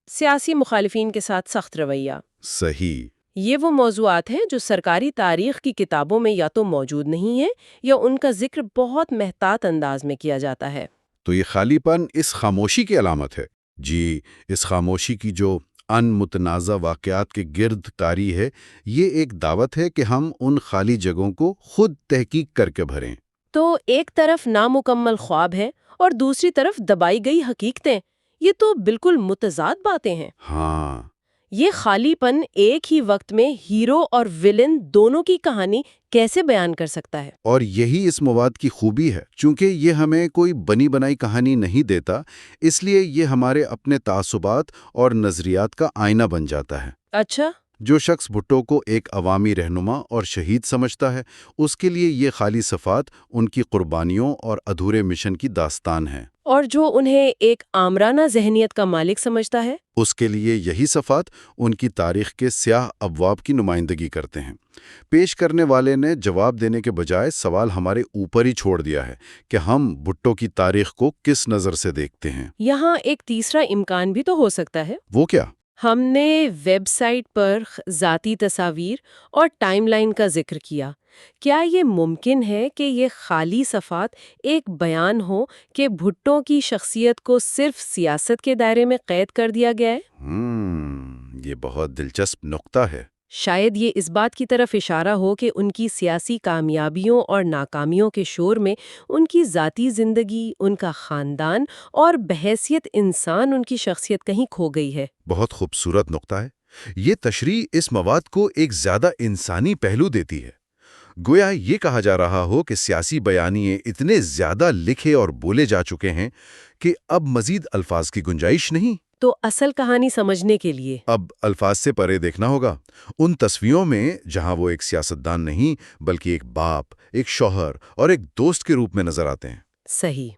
Speaker 1: سیاسی مخالفین کے ساتھ سخت رویہ۔
Speaker 3: صحیح۔
Speaker 1: یہ وہ موضوعات ہیں جو سرکاری تاریخ کی کتابوں میں یا تو موجود نہیں ہیں یا ان کا ذکر بہت محتاط انداز میں کیا جاتا ہے۔
Speaker 3: تو یہ خالی پن اس خاموشی کی علامت ہے۔ جی، اس خاموشی کی جو ان متنازع واقعات کے گرد کاری ہے، یہ ایک دعوت ہے کہ ہم ان خالی جگہوں کو خود تحقیق کر کے بھریں۔
Speaker 1: تو ایک طرف نامکمل خواب ہے اور دوسری طرف دبائی گئی حقیقتیں، یہ تو بالکل متضاد باتیں ہیں۔
Speaker 3: ہاں،
Speaker 1: یہ خالی پن ایک ہی وقت میں ہیرو اور ویلن دونوں کی کہانی کیسے بیان کر سکتا ہے؟
Speaker 3: اور یہی اس مواد کی خوبی ہے، چونکہ یہ ہمیں کوئی بنی بنائی کہانی نہیں دیتا، اس لیے یہ ہمارے اپنے تعصبات اور نظریات کا آئینہ بن جاتا ہے۔
Speaker 1: اچھا۔
Speaker 3: جو شخص بھٹو کو ایک عوامی رہنما اور شہید سمجھتا ہے، اس کے لیے یہ خالی صفحات ان کی قربانیوں اور ادھورے مشن کی داستان ہے۔
Speaker 1: اور جو انہیں ایک آمرانہ ذہنیت کا مالک سمجھتا ہے،
Speaker 3: اس کے لیے یہی صفحات ان کی تاریخ کے سیاہ ابواب کی نمائندگی کرتے ہیں۔ پیش کرنے والے نے جواب دینے کے بجائے سوال ہمارے اوپر ہی چھوڑ دیا ہے کہ ہم بھٹو کی تاریخ کو کس نظر سے دیکھتے ہیں۔
Speaker 1: یہاں ایک تیسرا امکان بھی تو ہو سکتا ہے۔
Speaker 3: وہ کیا؟
Speaker 1: ہم نے ویب سائٹ پر ذاتی تصاویر اور ٹائم لائن کا ذکر کیا۔ کیا یہ ممکن ہے کہ یہ خالی صفحات ایک بیان ہو کہ بھٹو کی شخصیت کو صرف سیاست کے دائرے میں قید کر دیا گیا ہے؟
Speaker 3: یہ بہت دلچسپ نقطہ ہے۔
Speaker 1: شاید یہ اس بات کی طرف اشارہ ہو کہ ان کی سیاسی کامیابیوں اور ناکامیوں کے شور میں ان کی ذاتی زندگی، ان کا خاندان اور بحیثیت انسان ان کی شخصیت کہیں کھو گئی ہے۔
Speaker 3: بہت خوبصورت نقطہ ہے۔ یہ تشریح اس مواد کو ایک زیادہ انسانی پہلو دیتی ہے۔ گویا یہ کہا جا رہا ہو کہ سیاسی بیانیے اتنے زیادہ لکھے اور بولے جا چکے ہیں کہ اب مزید الفاظ کی گنجائش نہیں۔
Speaker 1: تو اصل کہانی سمجھنے کے لیے
Speaker 3: اب الفاظ سے پرے دیکھنا ہوگا۔ ان تصویروں میں جہاں وہ ایک سیاستدان نہیں بلکہ ایک باپ، ایک شوہر اور ایک دوست کے روپ میں نظر آتے ہیں۔
Speaker 1: صحیح۔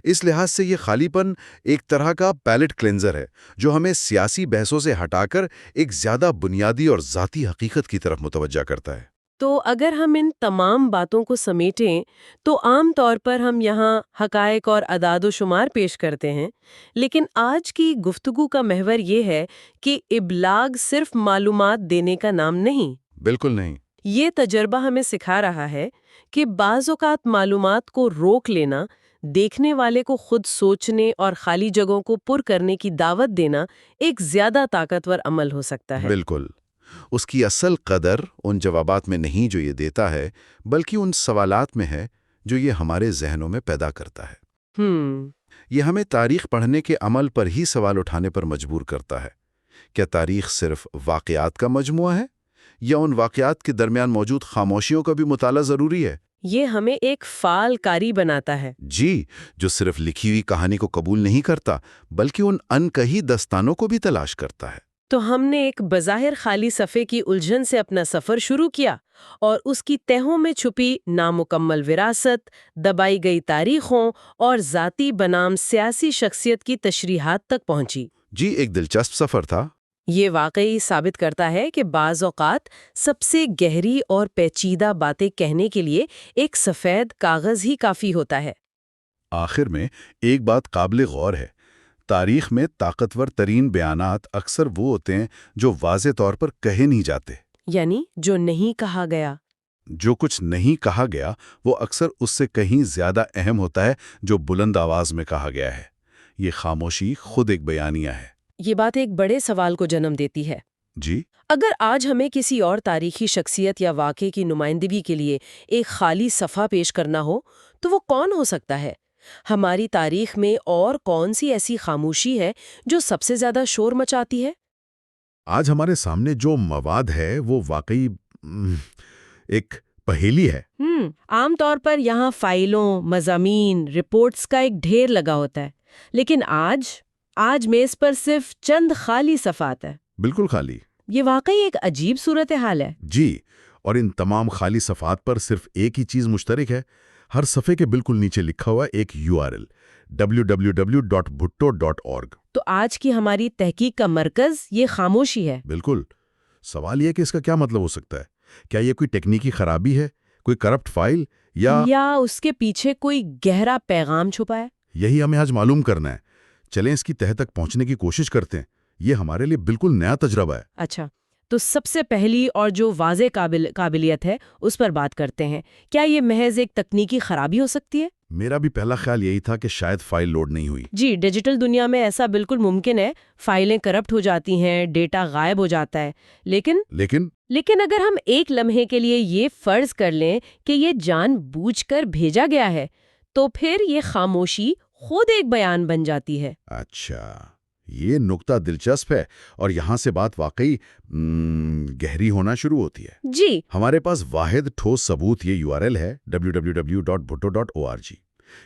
Speaker 3: اس لحاظ سے یہ خالی پن ایک طرح کا پیلٹ کلینزر ہے جو ہمیں سیاسی بحثوں سے ہٹا کر ایک زیادہ بنیادی اور ذاتی حقیقت کی طرف متوجہ کرتا ہے۔
Speaker 1: تو اگر ہم ان تمام باتوں کو سمیٹیں تو عام طور پر ہم یہاں حقائق اور اعداد و شمار پیش کرتے ہیں، لیکن آج کی گفتگو کا محور یہ ہے کہ ابلاغ صرف معلومات دینے کا نام نہیں۔
Speaker 3: بالکل نہیں۔
Speaker 1: یہ تجربہ ہمیں سکھا رہا ہے کہ بعض اوقات معلومات کو روک لینا، دیکھنے والے کو خود سوچنے اور خالی جگہوں کو پر کرنے کی دعوت دینا ایک زیادہ طاقتور عمل ہو سکتا ہے۔
Speaker 3: بالکل۔ اس کی اصل قدر ان جوابات میں نہیں جو یہ دیتا ہے، بلکہ ان سوالات میں ہے جو یہ ہمارے ذہنوں میں پیدا کرتا ہے۔ یہ ہمیں تاریخ پڑھنے کے عمل پر ہی سوال اٹھانے پر مجبور کرتا ہے۔ کیا تاریخ صرف واقعات کا مجموعہ ہے یا ان واقعات کے درمیان موجود خاموشیوں کا بھی مطالعہ ضروری ہے؟
Speaker 1: یہ ہمیں ایک فعال قاری بناتا ہے۔
Speaker 3: جی، جو صرف لکھی ہوئی کہانی کو قبول نہیں کرتا بلکہ ان انکہی داستانوں کو بھی تلاش کرتا ہے۔
Speaker 1: تو ہم نے ایک بظاہر خالی صفحے کی الجھن سے اپنا سفر شروع کیا اور اس کی تہوں میں چھپی نامکمل وراثت، دبائی گئی تاریخوں اور ذاتی بنام سیاسی شخصیت کی تشریحات تک پہنچی۔
Speaker 3: جی، ایک دلچسپ سفر تھا۔
Speaker 1: یہ واقعی ثابت کرتا ہے کہ بعض اوقات سب سے گہری اور پیچیدہ باتیں کہنے کے لیے ایک سفید کاغذ ہی کافی ہوتا ہے۔
Speaker 3: آخر میں ایک بات قابل غور ہے۔ تاریخ میں طاقتور ترین بیانات اکثر وہ ہوتے ہیں جو واضح طور پر کہے نہیں جاتے۔
Speaker 1: یعنی جو نہیں کہا گیا۔
Speaker 3: جو کچھ نہیں کہا گیا وہ اکثر اس سے کہیں زیادہ اہم ہوتا ہے جو بلند آواز میں کہا گیا ہے۔ یہ خاموشی خود ایک بیانیہ ہے۔
Speaker 1: یہ بات ایک بڑے سوال کو جنم دیتی ہے۔
Speaker 3: جی،
Speaker 1: اگر آج ہمیں کسی اور تاریخی شخصیت یا واقعے کی نمائندگی کے لیے ایک خالی صفحہ پیش کرنا ہو تو وہ کون ہو سکتا ہے؟ ہماری تاریخ میں اور کون سی ایسی خاموشی ہے جو سب سے زیادہ شور مچاتی ہے؟
Speaker 3: آج ہمارے سامنے جو مواد ہے وہ واقعی ایک پہیلی ہے۔
Speaker 1: عام طور پر یہاں فائلوں، مضامین، رپورٹس کا ایک ڈھیر لگا ہوتا ہے، لیکن آج میز پر صرف چند خالی صفحات ہیں۔
Speaker 3: بالکل خالی۔
Speaker 1: یہ واقعی ایک عجیب صورتحال ہے۔
Speaker 3: جی، اور ان تمام خالی صفحات پر صرف ایک ہی چیز مشترک ہے۔ ہر صفحے کے بالکل نیچے لکھا ہوا ایک URL www.bhutto.org۔
Speaker 1: تو آج کی ہماری تحقیق کا مرکز یہ خاموشی ہے۔
Speaker 3: بالکل۔ سوال یہ کہ اس کا کیا مطلب ہو سکتا ہے؟ کیا یہ کوئی ٹیکنیکی خرابی ہے، کوئی کرپٹ فائل
Speaker 1: یا اس کے پیچھے کوئی گہرا پیغام چھپا ہے؟
Speaker 3: یہی ہمیں آج معلوم کرنا ہے۔ چلیں اس کی تہہ تک پہنچنے کی کوشش کرتے ہیں۔ یہ ہمارے لیے بالکل نیا تجربہ ہے۔
Speaker 1: اچھا، تو سب سے پہلی اور جو واضح قابلیت ہے اس پر بات کرتے ہیں۔ کیا یہ محض ایک تکنیکی خرابی ہو سکتی ہے؟
Speaker 3: میرا بھی پہلا خیال یہی تھا کہ شاید فائل لوڈ نہیں ہوئی۔
Speaker 1: جی، ڈیجیٹل دنیا میں ایسا بالکل ممکن ہے۔ فائلیں کرپٹ ہو جاتی ہیں، ڈیٹا غائب ہو جاتا ہے، لیکن اگر ہم ایک لمحے کے لیے یہ فرض کر لیں کہ یہ جان بوجھ کر بھیجا گیا ہے تو پھر یہ خاموشی خود ایک بیان بن جاتی ہے۔
Speaker 3: اچھا، یہ نقطہ دلچسپ ہے اور یہاں سے بات واقعی گہری ہونا شروع ہوتی ہے۔
Speaker 1: جی،
Speaker 3: ہمارے پاس واحد ٹھوس ثبوت یہ URL ہے www.bhutto.org۔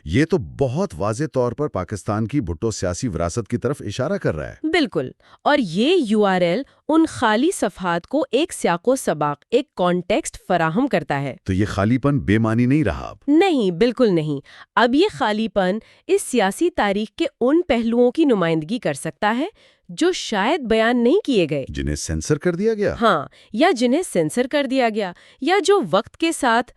Speaker 3: یہ تو بہت واضح طور پر پاکستان کی بھٹو سیاسی وراثت کی طرف اشارہ کر رہا ہے۔
Speaker 1: بالکل، اور یہ URL ان خالی صفحات کو ایک سیاق و سباق، ایک کانٹیکسٹ فراہم کرتا ہے۔
Speaker 3: تو یہ خالی پن بے معنی نہیں رہا اب؟
Speaker 1: نہیں، بالکل نہیں۔ اب یہ خالی پن اس سیاسی تاریخ کے ان پہلوؤں کی نمائندگی کر سکتا ہے جو شاید بیان نہیں کیے گئے،
Speaker 3: جنہیں سینسر کر دیا گیا۔
Speaker 1: ہاں، یا جنہیں سینسر کر دیا گیا، یا جو وقت کے ساتھ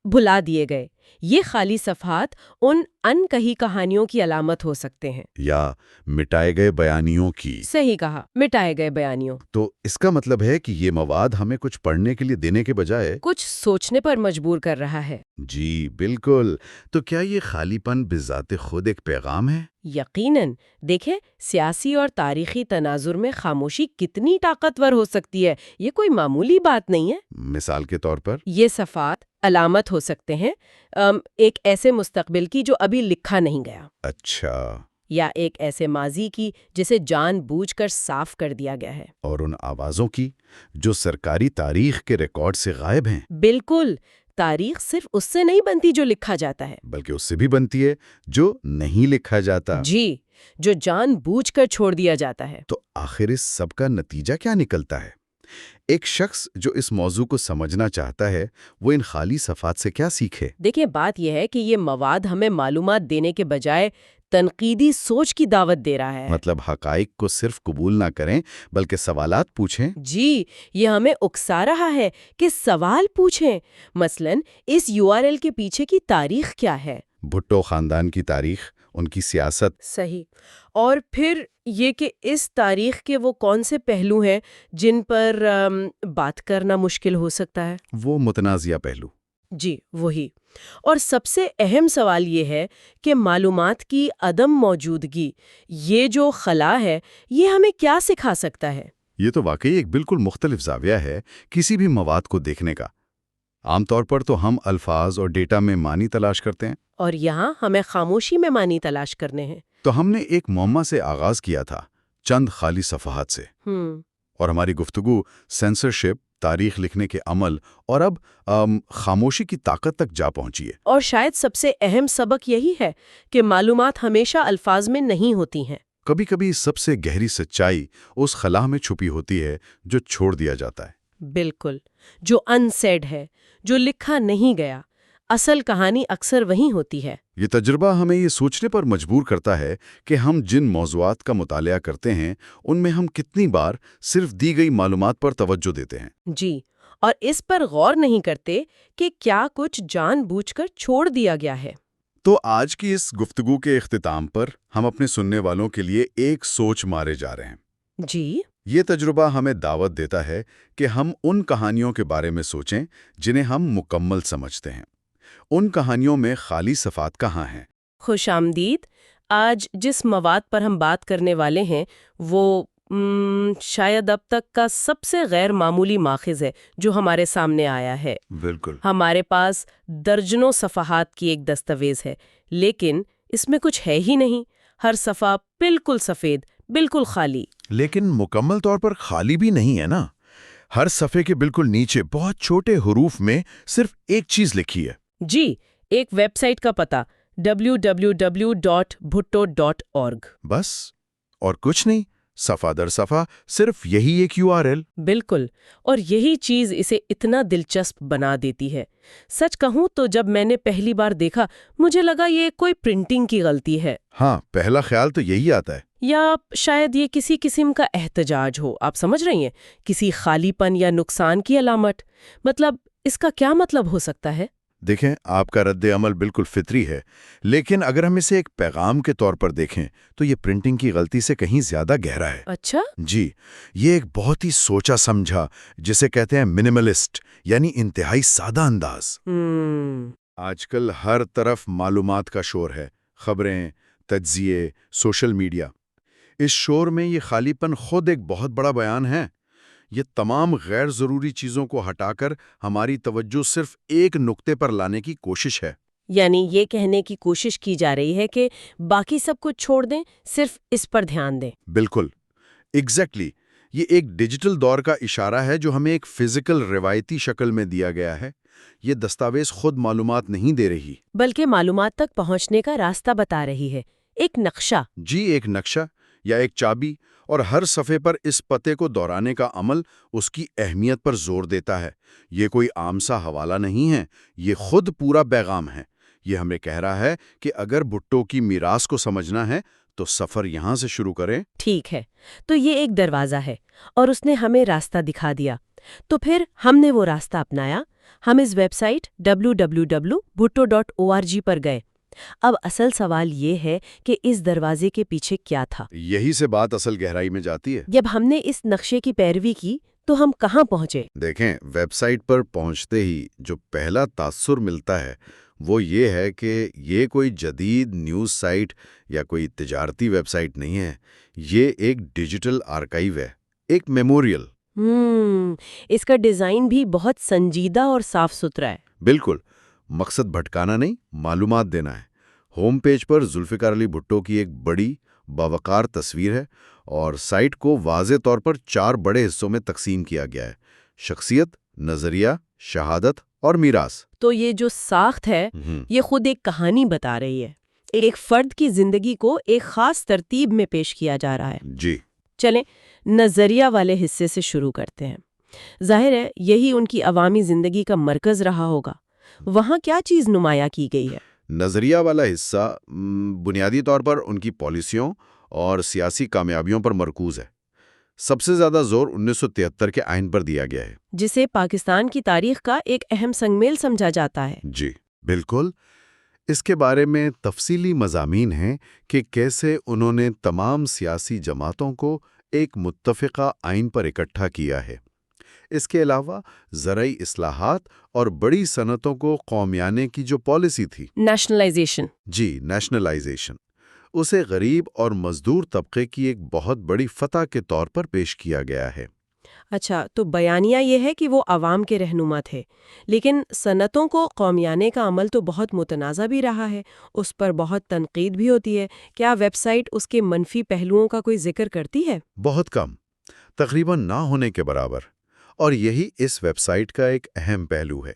Speaker 1: بھلا دیے گئے۔ یہ خالی صفحات ان ان کہی کہانیوں کی علامت ہو سکتے ہیں۔
Speaker 3: یا مٹائے گئے بیانیوں کی۔
Speaker 1: صحیح کہا، مٹائے گئے بیانیوں۔
Speaker 3: تو اس کا مطلب ہے کہ یہ مواد ہمیں کچھ پڑھنے کے لیے دینے کے بجائے
Speaker 1: کچھ سوچنے پر مجبور کر رہا ہے۔
Speaker 3: جی بالکل۔ تو کیا یہ خالی پن بذات خود ایک پیغام ہے؟
Speaker 1: یقیناً۔ دیکھیں، سیاسی اور تاریخی تناظر میں خاموشی کتنی طاقتور ہو سکتی ہے، یہ کوئی معمولی بات نہیں ہے۔
Speaker 3: مثال کے طور پر؟
Speaker 1: یہ صفحات علامت ہو سکتے ہیں ایک ایسے مستقبل کی جو ابھی لکھا نہیں گیا،
Speaker 3: اچھا۔
Speaker 1: یا ایک ایسے ماضی کی جسے جان بوجھ کر صاف کر دیا گیا ہے۔
Speaker 3: اور ان آوازوں کی جو سرکاری تاریخ کے ریکارڈ سے غائب ہیں۔
Speaker 1: بالکل۔ تاریخ صرف اس سے نہیں بنتی جو لکھا جاتا ہے،
Speaker 3: بلکہ اس سے بھی بنتی ہے جو نہیں لکھا جاتا۔
Speaker 1: جی، جو جان بوجھ کر چھوڑ دیا جاتا ہے۔
Speaker 3: تو آخر اس سب کا نتیجہ کیا نکلتا ہے؟ ایک شخص جو اس موضوع کو سمجھنا چاہتا ہے وہ ان خالی صفحات سے کیا سیکھے؟
Speaker 1: دیکھیں، بات یہ ہے کہ یہ مواد ہمیں معلومات دینے کے بجائے تنقیدی سوچ کی دعوت دے رہا ہے۔
Speaker 3: مطلب حقائق کو صرف قبول نہ کریں بلکہ سوالات پوچھیں۔
Speaker 1: جی، یہ ہمیں اکسا رہا ہے کہ سوال پوچھیں۔ مثلا اس URL کے پیچھے کی تاریخ کیا ہے؟
Speaker 3: بھٹو خاندان کی تاریخ، ان کی سیاست۔
Speaker 1: صحیح۔ اور پھر یہ کہ اس تاریخ کے وہ کون سے پہلو ہیں جن پر بات کرنا مشکل ہو سکتا ہے؟
Speaker 3: وہ متنازعہ پہلو۔
Speaker 1: جی، وہی۔ اور سب سے اہم سوال یہ ہے کہ معلومات کی عدم موجودگی، یہ جو خلا ہے، یہ ہمیں کیا سکھا سکتا ہے؟
Speaker 3: یہ تو واقعی ایک بالکل مختلف زاویہ ہے کسی بھی مواد کو دیکھنے کا۔ عام طور پر تو ہم الفاظ اور ڈیٹا میں معنی تلاش کرتے ہیں،
Speaker 1: اور یہاں ہمیں خاموشی میں معنی تلاش کرنے ہیں۔
Speaker 3: تو ہم نے ایک معمہ سے آغاز کیا تھا، چند خالی صفحات سے، اور ہماری گفتگو سینسرشپ، تاریخ لکھنے کے عمل اور اب خاموشی کی طاقت تک جا پہنچی ہے۔
Speaker 1: اور شاید سب سے اہم سبق یہی ہے کہ معلومات ہمیشہ الفاظ میں نہیں ہوتی ہیں۔
Speaker 3: کبھی کبھی سب سے گہری سچائی اس خلا میں چھپی ہوتی ہے جو چھوڑ دیا جاتا ہے۔
Speaker 1: بالکل، جو انسیڈ ہے، جو لکھا نہیں گیا۔ اصل کہانی اکثر وہیں ہوتی ہے۔
Speaker 3: یہ تجربہ ہمیں یہ سوچنے پر مجبور کرتا ہے کہ ہم جن موضوعات کا مطالعہ کرتے ہیں ان میں ہم کتنی بار صرف دی گئی معلومات پر توجہ دیتے ہیں۔
Speaker 1: جی، اور اس پر غور نہیں کرتے کہ کیا کچھ جان بوجھ کر چھوڑ دیا گیا ہے۔
Speaker 3: تو آج کی اس گفتگو کے اختتام پر ہم اپنے سننے والوں کے لیے ایک سوچ مارے جا رہے ہیں۔
Speaker 1: جی،
Speaker 3: یہ تجربہ ہمیں دعوت دیتا ہے کہ ہم ان کہانیوں کے بارے میں سوچیں جنہیں ہم مکمل سمجھتے ہیں۔ ان کہانیوں میں خالی صفحات کہاں ہیں؟
Speaker 1: خوش آمدید۔ آج جس مواد پر ہم بات کرنے والے ہیں وہ شاید اب تک کا سب سے غیر معمولی ماخذ ہے جو ہمارے سامنے آیا ہے۔
Speaker 3: بالکل۔
Speaker 1: ہمارے پاس درجنوں صفحات کی ایک دستاویز ہے، لیکن اس میں کچھ ہے ہی نہیں۔ ہر صفحہ بالکل سفید، بالکل خالی۔
Speaker 4: لیکن مکمل طور پر خالی بھی نہیں ہے نا۔ ہر صفحے کے بالکل نیچے بہت چھوٹے حروف میں صرف ایک چیز لکھی ہے۔
Speaker 1: جی، ایک ویب سائٹ کا پتہ www.bhutto.org۔
Speaker 4: بس، اور کچھ نہیں، صفحہ در صفحہ صرف یہی ایک URL۔
Speaker 1: بالکل، اور یہی چیز اسے اتنا دلچسپ بنا دیتی ہے۔ سچ کہوں تو جب میں نے پہلی بار دیکھا مجھے لگا یہ کوئی پرنٹنگ کی غلطی ہے،
Speaker 3: ہاں، پہلا خیال تو یہی آتا ہے۔
Speaker 1: یا شاید یہ کسی قسم کا احتجاج ہو۔ آپ سمجھ رہی ہیں، کسی خالی پن یا نقصان کی علامت۔ مطلب اس کا کیا مطلب ہو سکتا ہے؟
Speaker 3: دیکھیں، آپ کا رد عمل بالکل فطری ہے، لیکن اگر ہم اسے ایک پیغام کے طور پر دیکھیں تو یہ پرنٹنگ کی غلطی سے کہیں زیادہ گہرا ہے۔
Speaker 1: اچھا؟
Speaker 3: جی، یہ ایک بہت ہی سوچا سمجھا، جسے کہتے ہیں منیملسٹ، یعنی انتہائی سادہ انداز۔ آج کل ہر طرف معلومات کا شور ہے، خبریں، تجزیے، سوشل میڈیا۔ اس شور میں یہ خالی پن خود ایک بہت بڑا بیان ہے۔ یہ تمام غیر ضروری چیزوں کو ہٹا کر ہماری توجہ صرف ایک نقطے پر لانے کی کوشش ہے۔
Speaker 1: یعنی یہ کہنے کی کوشش کی جا رہی ہے کہ باقی سب کچھ چھوڑ دیں، صرف اس پر دھیان دیں۔
Speaker 3: بالکل، ایگزیکٹلی۔ یہ ایک ڈیجیٹل دور کا اشارہ ہے جو ہمیں ایک فزیکل روایتی شکل میں دیا گیا ہے۔ یہ دستاویز خود معلومات نہیں دے رہی،
Speaker 1: بلکہ معلومات تک پہنچنے کا راستہ بتا رہی ہے، ایک نقشہ۔
Speaker 3: جی، ایک نقشہ یا ایک چابی، اور ہر صفحے پر اس پتے کو دہرانے کا عمل اس کی اہمیت پر زور دیتا ہے۔ یہ کوئی عام سا حوالہ نہیں ہے، یہ خود پورا پیغام ہے۔ یہ ہمیں کہہ رہا ہے کہ اگر بھٹو کی میراث کو سمجھنا ہے تو سفر یہاں سے شروع کریں۔
Speaker 1: ٹھیک ہے، تو یہ ایک دروازہ ہے اور اس نے ہمیں راستہ دکھا دیا۔ تو پھر ہم نے وہ راستہ اپنایا، ہم اس ویب سائٹ www.bhutto.org پر گئے۔ اب اصل سوال یہ ہے کہ اس دروازے کے پیچھے کیا تھا؟
Speaker 2: یہی سے بات اصل گہرائی میں جاتی ہے۔
Speaker 1: جب ہم نے اس نقشے کی پیروی کی تو ہم کہاں پہنچے؟
Speaker 2: دیکھیں، ویب سائٹ پر پہنچتے ہی جو پہلا تاثر ملتا ہے وہ یہ ہے کہ یہ کوئی جدید نیوز سائٹ یا کوئی تجارتی ویب سائٹ نہیں ہے، یہ ایک ڈیجیٹل آرکائیو ہے، ایک میموریل۔
Speaker 1: اس کا ڈیزائن بھی بہت سنجیدہ اور صاف ستھرا ہے۔
Speaker 2: بالکل، مقصد بھٹکانا نہیں، معلومات دینا ہے۔ ہوم پیج پر ذوالفقار علی بھٹو کی ایک بڑی باوقار تصویر ہے اور سائٹ کو واضح طور پر 4 بڑے حصوں میں تقسیم کیا گیا ہے: شخصیت، نظریہ، شہادت اور میراث۔
Speaker 1: تو یہ جو ساخت ہے یہ خود ایک کہانی بتا رہی ہے، ایک فرد کی زندگی کو ایک خاص ترتیب میں پیش کیا جا رہا ہے۔
Speaker 2: جی،
Speaker 1: چلیں نظریہ والے حصے سے شروع کرتے ہیں۔ ظاہر ہے یہی ان کی عوامی زندگی کا مرکز رہا ہوگا۔ وہاں کیا چیز نمایاں کی گئی ہے؟
Speaker 2: نظریہ والا حصہ بنیادی طور پر ان کی پالیسیوں اور سیاسی کامیابیوں پر مرکوز ہے۔ سب سے زیادہ زور 1973 کے آئین پر دیا گیا ہے،
Speaker 1: جسے پاکستان کی تاریخ کا ایک اہم سنگ میل سمجھا جاتا ہے۔
Speaker 2: جی
Speaker 3: بالکل، اس کے بارے میں تفصیلی مضامین ہیں کہ کیسے انہوں نے تمام سیاسی جماعتوں کو ایک متفقہ آئین پر اکٹھا کیا ہے۔ اس کے علاوہ زرعی اصلاحات اور بڑی صنعتوں کو قومیانے کی جو پالیسی تھی،
Speaker 1: نیشنلائزیشن۔
Speaker 3: جی نیشنلائزیشن، اسے غریب اور مزدور طبقے کی ایک بہت بڑی فتح کے طور پر پیش کیا گیا ہے۔
Speaker 1: اچھا، تو بیانیہ یہ ہے کہ وہ عوام کے رہنما تھے، لیکن صنعتوں کو قومیانے کا عمل تو بہت متنازع بھی رہا ہے، اس پر بہت تنقید بھی ہوتی ہے۔ کیا ویب سائٹ اس کے منفی پہلوؤں کا کوئی ذکر کرتی ہے؟
Speaker 3: بہت کم، تقریباً نہ ہونے کے برابر، اور یہی اس ویب سائٹ کا ایک اہم پہلو ہے۔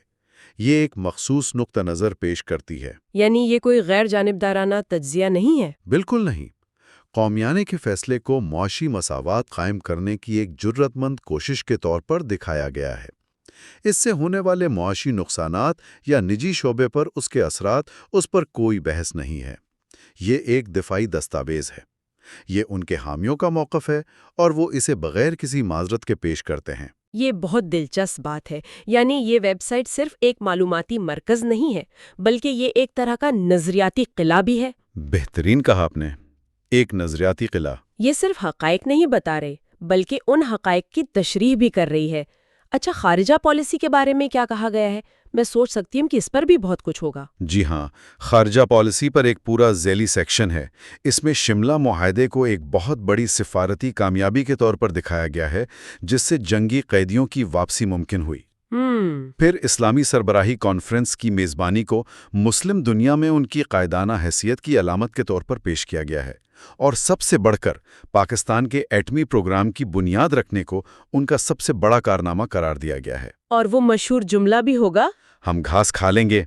Speaker 3: یہ ایک مخصوص نقطہ نظر پیش کرتی ہے۔
Speaker 1: یعنی یہ کوئی غیر جانبدارانہ تجزیہ نہیں ہے؟
Speaker 3: بالکل نہیں، قومیانے کے فیصلے کو معاشی مساوات قائم کرنے کی ایک جرات مند کوشش کے طور پر دکھایا گیا ہے۔ اس سے ہونے والے معاشی نقصانات یا نجی شعبے پر اس کے اثرات، اس پر کوئی بحث نہیں ہے۔ یہ ایک دفاعی دستاویز ہے، یہ ان کے حامیوں کا موقف ہے اور وہ اسے بغیر کسی معذرت کے پیش کرتے ہیں۔
Speaker 1: یہ بہت دلچسپ بات ہے، یعنی یہ ویب سائٹ صرف ایک معلوماتی مرکز نہیں ہے بلکہ یہ ایک طرح کا نظریاتی قلعہ بھی ہے۔
Speaker 3: بہترین کہا آپ نے، ایک نظریاتی قلعہ۔
Speaker 1: یہ صرف حقائق نہیں بتا رہے بلکہ ان حقائق کی تشریح بھی کر رہی ہے۔ اچھا، خارجہ پالیسی کے بارے میں کیا کہا گیا ہے؟ میں سوچ سکتی ہوں کہ اس پر بھی بہت کچھ ہوگا۔
Speaker 3: جی ہاں، خارجہ پالیسی پر ایک پورا ذیلی سیکشن ہے۔ اس میں شملہ معاہدے کو ایک بہت بڑی سفارتی کامیابی کے طور پر دکھایا گیا ہے، جس سے جنگی قیدیوں کی واپسی ممکن ہوئی۔ پھر اسلامی سربراہی کانفرنس کی میزبانی کو مسلم دنیا میں ان کی قائدانہ حیثیت کی علامت کے طور پر پیش کیا گیا ہے، اور سب سے بڑھ کر پاکستان کے ایٹمی پروگرام کی بنیاد رکھنے کو ان کا سب سے بڑا کارنامہ قرار دیا گیا ہے۔
Speaker 1: اور وہ مشہور جملہ بھی ہوگا،
Speaker 3: ہم گھاس کھا لیں گے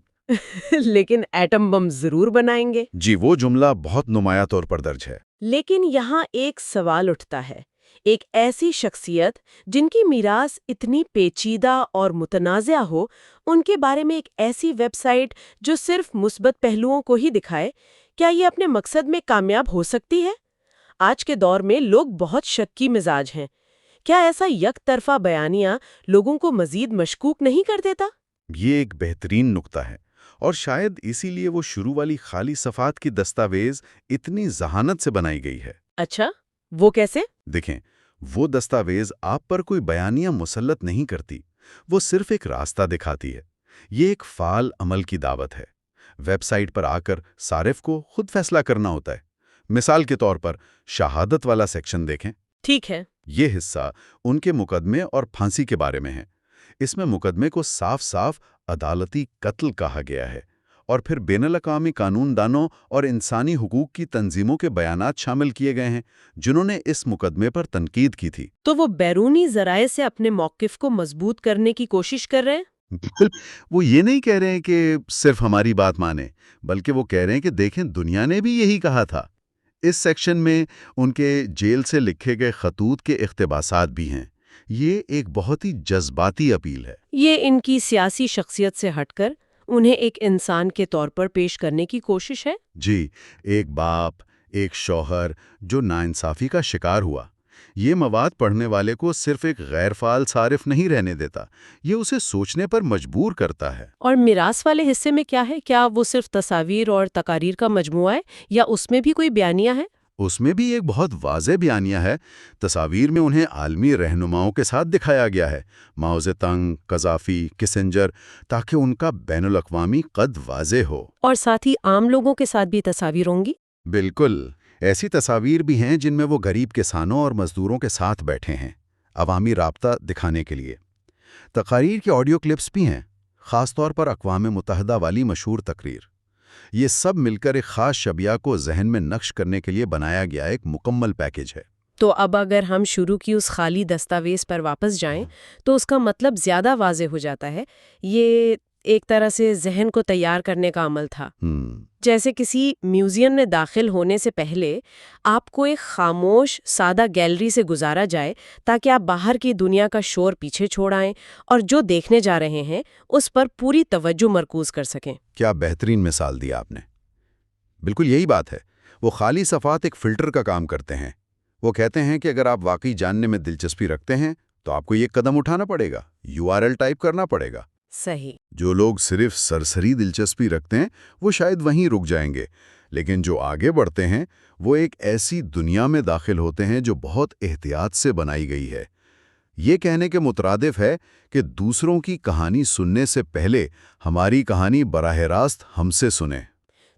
Speaker 1: لیکن ایٹم بم ضرور بنائیں گے۔
Speaker 3: جی، وہ جملہ بہت نمایاں طور پر درج ہے۔
Speaker 1: لیکن یہاں ایک سوال اٹھتا ہے، ایک ایسی شخصیت جن کی میراث اتنی پیچیدہ اور متنازع ہو، ان کے بارے میں ایک ایسی ویب سائٹ جو صرف مثبت پہلوؤں کو ہی دکھائے، کیا یہ اپنے مقصد میں کامیاب ہو سکتی ہے؟ آج کے دور میں لوگ بہت شکی مزاج ہیں، کیا ایسا یک طرفہ بیانیہ لوگوں کو مزید مشکوک نہیں کر دیتا؟
Speaker 3: یہ ایک بہترین نقطہ ہے، اور شاید اسی لیے وہ شروع والی خالی صفحات کی دستاویز اتنی ذہانت سے بنائی گئی ہے۔
Speaker 1: اچھا، وہ کیسے؟
Speaker 3: دیکھیں، وہ دستاویز آپ پر کوئی بیانیہ مسلط نہیں کرتی، وہ صرف ایک راستہ دکھاتی ہے۔ یہ ایک فعال عمل کی دعوت ہے۔ ویب سائٹ پر آ کر صارف کو خود فیصلہ کرنا ہوتا ہے۔ مثال کے طور پر شہادت والا سیکشن دیکھیں۔
Speaker 1: ٹھیک ہے۔
Speaker 3: یہ حصہ ان کے مقدمے اور پھانسی کے بارے میں ہے۔ اس میں مقدمے کو صاف صاف عدالتی قتل کہا گیا ہے، اور پھر بین الاقوامی قانون دانوں اور انسانی حقوق کی تنظیموں کے بیانات شامل کیے گئے ہیں جنہوں نے اس مقدمے پر تنقید کی تھی۔
Speaker 1: تو وہ بیرونی ذرائع سے اپنے موقف کو مضبوط کرنے کی کوشش کر رہے ہیں؟
Speaker 3: بالکل، وہ یہ نہیں کہہ رہے ہیں کہ صرف ہماری بات مانیں، بلکہ وہ کہہ رہے ہیں کہ دیکھیں، دنیا نے بھی یہی کہا تھا۔ اس سیکشن میں ان کے جیل سے لکھے گئے خطوط کے اقتباسات بھی ہیں۔ یہ ایک بہت ہی جذباتی اپیل ہے۔
Speaker 1: یہ ان کی سیاسی شخصیت سے ہٹ کر انہیں ایک انسان کے طور پر پیش کرنے کی کوشش ہے۔
Speaker 3: جی، ایک باپ، ایک شوہر جو ناانصافی کا شکار ہوا،
Speaker 2: یہ مواد پڑھنے والے کو صرف ایک غیر فعال صارف نہیں رہنے دیتا، یہ اسے سوچنے پر مجبور کرتا ہے۔
Speaker 1: اور میراث والے حصے میں کیا ہے؟ کیا وہ صرف تصاویر اور تقاریر کا مجموعہ ہے یا اس میں بھی کوئی بیانیہ ہے؟
Speaker 2: اس میں بھی ایک بہت واضح بیانیہ ہے۔ تصاویر میں انہیں عالمی رہنماؤں کے ساتھ دکھایا گیا ہے، ماؤ زیدونگ، قذافی، کسنجر، تاکہ ان کا بین الاقوامی قد واضح ہو۔
Speaker 1: اور ساتھ ہی عام لوگوں کے ساتھ بھی تصاویر ہوں گی؟
Speaker 2: بالکل، ایسی تصاویر بھی ہیں جن میں وہ غریب کسانوں اور مزدوروں کے ساتھ بیٹھے ہیں، عوامی رابطہ دکھانے کے لیے۔ تقاریر کے آڈیو کلپس بھی ہیں، خاص طور پر اقوام متحدہ والی مشہور تقریر۔ یہ سب مل کر ایک خاص شبیہ کو ذہن میں نقش کرنے کے لیے بنایا گیا ایک مکمل پیکیج ہے۔
Speaker 1: تو اب اگر ہم شروع کی اس خالی دستاویز پر واپس جائیں تو اس کا مطلب زیادہ واضح ہو جاتا ہے۔ یہ ایک طرح سے ذہن کو تیار کرنے کا عمل تھا، جیسے کسی میوزیم میں داخل ہونے سے پہلے آپ کو ایک خاموش سادہ گیلری سے گزارا جائے تاکہ آپ باہر کی دنیا کا شور پیچھے چھوڑ آئیں اور جو دیکھنے جا رہے ہیں اس پر پوری توجہ مرکوز کر سکیں۔
Speaker 2: کیا بہترین مثال دی آپ نے! بالکل یہی بات ہے۔ وہ خالی صفحات ایک فلٹر کا کام کرتے ہیں۔ وہ کہتے ہیں کہ اگر آپ واقعی جاننے میں دلچسپی رکھتے ہیں تو آپ کو یہ قدم اٹھانا پڑے گا، URL ٹائپ کرنا پڑے گا۔
Speaker 1: صحیح۔
Speaker 2: جو لوگ صرف سرسری دلچسپی رکھتے ہیں وہ شاید وہیں رک جائیں گے، لیکن جو آگے بڑھتے ہیں وہ ایک ایسی دنیا میں داخل ہوتے ہیں جو بہت احتیاط سے بنائی گئی ہے۔ یہ کہنے کے مترادف ہے کہ دوسروں کی کہانی سننے سے پہلے ہماری کہانی براہ راست ہم سے سنیں۔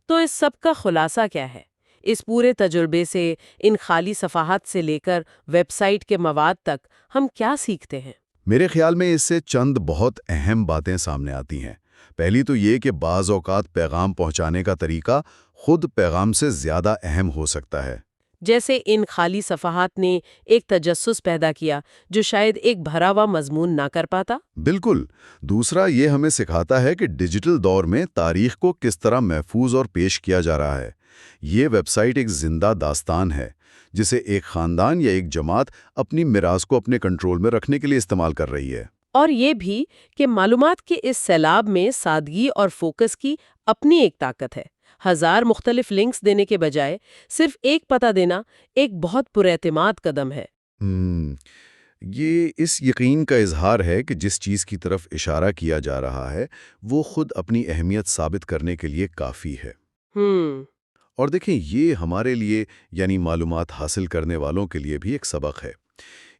Speaker 1: تو اس سب کا خلاصہ کیا ہے؟ اس پورے تجربے سے، ان خالی صفحات سے لے کر ویب سائٹ کے مواد تک ہم کیا سیکھتے ہیں؟
Speaker 2: میرے خیال میں اس سے چند بہت اہم باتیں سامنے آتی ہیں۔ پہلی تو یہ کہ بعض اوقات پیغام پہنچانے کا طریقہ خود پیغام سے زیادہ اہم ہو سکتا ہے۔
Speaker 1: جیسے ان خالی صفحات نے ایک تجسس پیدا کیا جو شاید ایک بھرا ہوا مضمون نہ کر پاتا۔
Speaker 2: بالکل۔ دوسرا، یہ ہمیں سکھاتا ہے کہ ڈیجیٹل دور میں تاریخ کو کس طرح محفوظ اور پیش کیا جا رہا ہے۔ یہ ویب سائٹ ایک زندہ داستان ہے جسے ایک خاندان یا ایک جماعت اپنی میراث کو اپنے کنٹرول میں رکھنے کے لیے استعمال کر رہی ہے۔
Speaker 1: اور یہ بھی کہ معلومات کے اس سیلاب میں سادگی اور فوکس کی اپنی ایک طاقت ہے۔ ہزار مختلف لنکس دینے کے بجائے صرف ایک پتہ دینا ایک بہت پراعتماد قدم ہے۔
Speaker 2: یہ اس یقین کا اظہار ہے کہ جس چیز کی طرف اشارہ کیا جا رہا ہے وہ خود اپنی اہمیت ثابت کرنے کے لیے کافی ہے۔ اور دیکھیں، یہ ہمارے لیے یعنی معلومات حاصل کرنے والوں کے لیے بھی ایک سبق ہے۔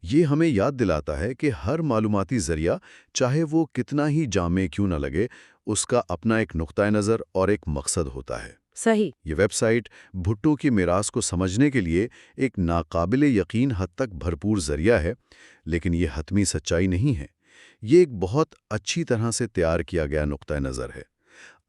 Speaker 2: یہ ہمیں یاد دلاتا ہے کہ ہر معلوماتی ذریعہ، چاہے وہ کتنا ہی جامع کیوں نہ لگے، اس کا اپنا ایک نقطہ نظر اور ایک مقصد ہوتا ہے۔
Speaker 1: صحیح۔
Speaker 2: یہ ویب سائٹ بھٹو کی میراث کو سمجھنے کے لیے ایک ناقابل یقین حد تک بھرپور ذریعہ ہے، لیکن یہ حتمی سچائی نہیں ہے۔ یہ ایک بہت اچھی طرح سے تیار کیا گیا نقطہ نظر ہے۔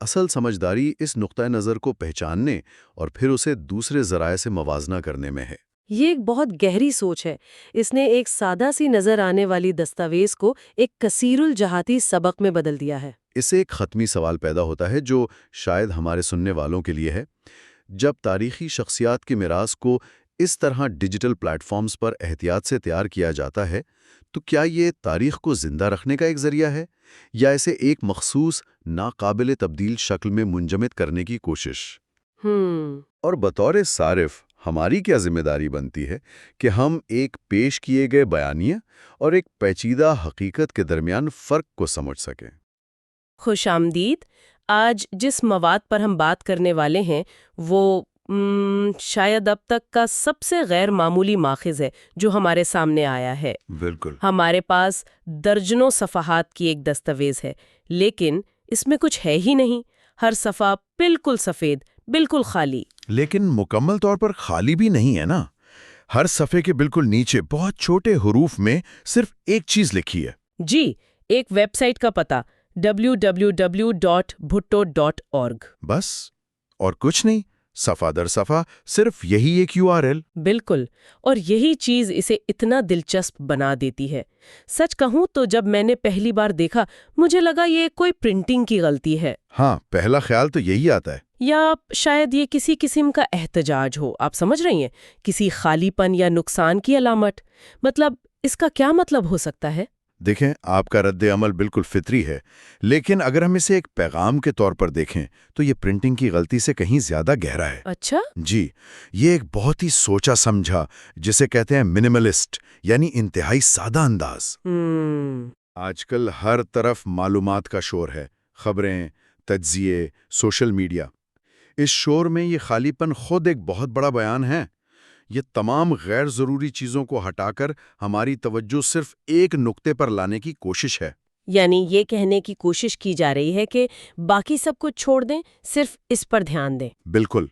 Speaker 2: اصل سمجھداری اس نقطہ نظر کو پہچاننے اور پھر اسے دوسرے ذرائع سے موازنہ کرنے میں ہے۔
Speaker 1: یہ ایک بہت گہری سوچ ہے۔ اس نے ایک سادہ سی نظر آنے والی دستاویز کو ایک کثیر الجہاتی سبق میں بدل دیا ہے۔
Speaker 2: اس سے ایک حتمی سوال پیدا ہوتا ہے جو شاید ہمارے سننے والوں کے لیے ہے۔ جب تاریخی شخصیات کی میراث کو اس طرح ڈیجیٹل پلیٹ فارمز پر احتیاط سے تیار کیا جاتا ہے تو کیا یہ تاریخ کو زندہ رکھنے کا ایک ذریعہ ہے یا اسے ایک مخصوص ناقابل تبدیل شکل میں منجمد کرنے کی کوشش؟ اور بطور صارف ہماری کیا ذمہ داری بنتی ہے کہ ہم ایک پیش کیے گئے بیانیہ اور ایک پیچیدہ حقیقت کے درمیان فرق کو سمجھ سکیں۔
Speaker 1: خوش آمدید۔ آج جس مواد پر ہم بات کرنے والے ہیں وہ شاید اب تک کا سب سے غیر معمولی ماخذ ہے جو ہمارے سامنے آیا ہے۔
Speaker 2: بالکل۔
Speaker 1: ہمارے پاس درجنوں صفحات کی ایک دستاویز ہے، لیکن اس میں کچھ ہے ہی نہیں۔ ہر صفحہ بالکل سفید، بالکل خالی۔
Speaker 3: لیکن مکمل طور پر خالی بھی نہیں ہے نا۔ ہر صفحے کے بالکل نیچے بہت چھوٹے حروف میں صرف ایک چیز لکھی ہے۔
Speaker 1: جی، ایک ویب سائٹ کا پتہ www.bhutto.org۔
Speaker 3: بس، اور کچھ نہیں، صفحہ در صفحہ صرف یہی ایک URL۔
Speaker 1: بالکل، اور یہی چیز اسے اتنا دلچسپ بنا دیتی ہے۔ سچ کہوں تو جب میں نے پہلی بار دیکھا مجھے لگا یہ کوئی پرنٹنگ کی غلطی ہے۔
Speaker 3: ہاں، پہلا خیال تو یہی آتا ہے۔
Speaker 1: یا شاید یہ کسی قسم کا احتجاج ہو، آپ سمجھ رہی ہیں، کسی خالی پن یا نقصان کی علامت۔ مطلب اس کا کیا مطلب ہو سکتا ہے؟
Speaker 3: دیکھیں، آپ کا رد عمل بالکل فطری ہے، لیکن اگر ہم اسے ایک پیغام کے طور پر دیکھیں تو یہ پرنٹنگ کی غلطی سے کہیں زیادہ گہرا ہے۔
Speaker 1: اچھا؟
Speaker 3: جی، یہ ایک بہت ہی سوچا سمجھا، جسے کہتے ہیں منیملسٹ، یعنی انتہائی سادہ انداز۔ آج کل ہر طرف معلومات کا شور ہے، خبریں، تجزیے، سوشل میڈیا۔ اس شور میں یہ خالی پن خود ایک بہت بڑا بیان ہے۔ یہ تمام غیر ضروری چیزوں کو ہٹا کر ہماری توجہ صرف ایک نقطے پر لانے کی کوشش ہے۔
Speaker 1: یعنی یہ کہنے کی کوشش کی جا رہی ہے کہ باقی سب کچھ چھوڑ دیں، صرف اس پر دھیان دیں۔
Speaker 3: بالکل،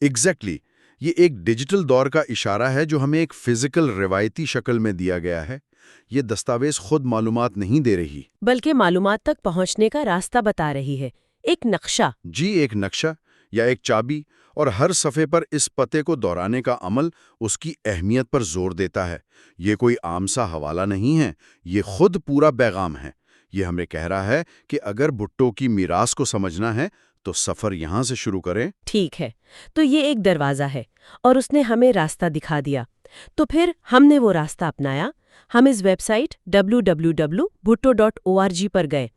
Speaker 3: ایگزیکٹلی۔ یہ ایک ڈیجیٹل دور کا اشارہ ہے جو ہمیں ایک فزیکل روایتی شکل میں دیا گیا ہے۔ یہ دستاویز خود معلومات نہیں دے رہی،
Speaker 1: بلکہ معلومات تک پہنچنے کا راستہ بتا رہی ہے، ایک نقشہ۔
Speaker 3: جی، ایک نقشہ یا ایک چابی، اور ہر صفحے پر اس پتے کو دہرانے کا عمل اس کی اہمیت پر زور دیتا ہے۔ یہ کوئی عام سا حوالہ نہیں ہے، یہ خود پورا پیغام ہے۔ یہ ہمیں کہہ رہا ہے کہ اگر بھٹو کی میراث کو سمجھنا ہے تو سفر یہاں سے شروع کریں۔
Speaker 1: ٹھیک ہے، تو یہ ایک دروازہ ہے اور اس نے ہمیں راستہ دکھا دیا۔ تو پھر ہم نے وہ راستہ اپنایا، ہم اس ویب سائٹ www.bhutto.org پر گئے۔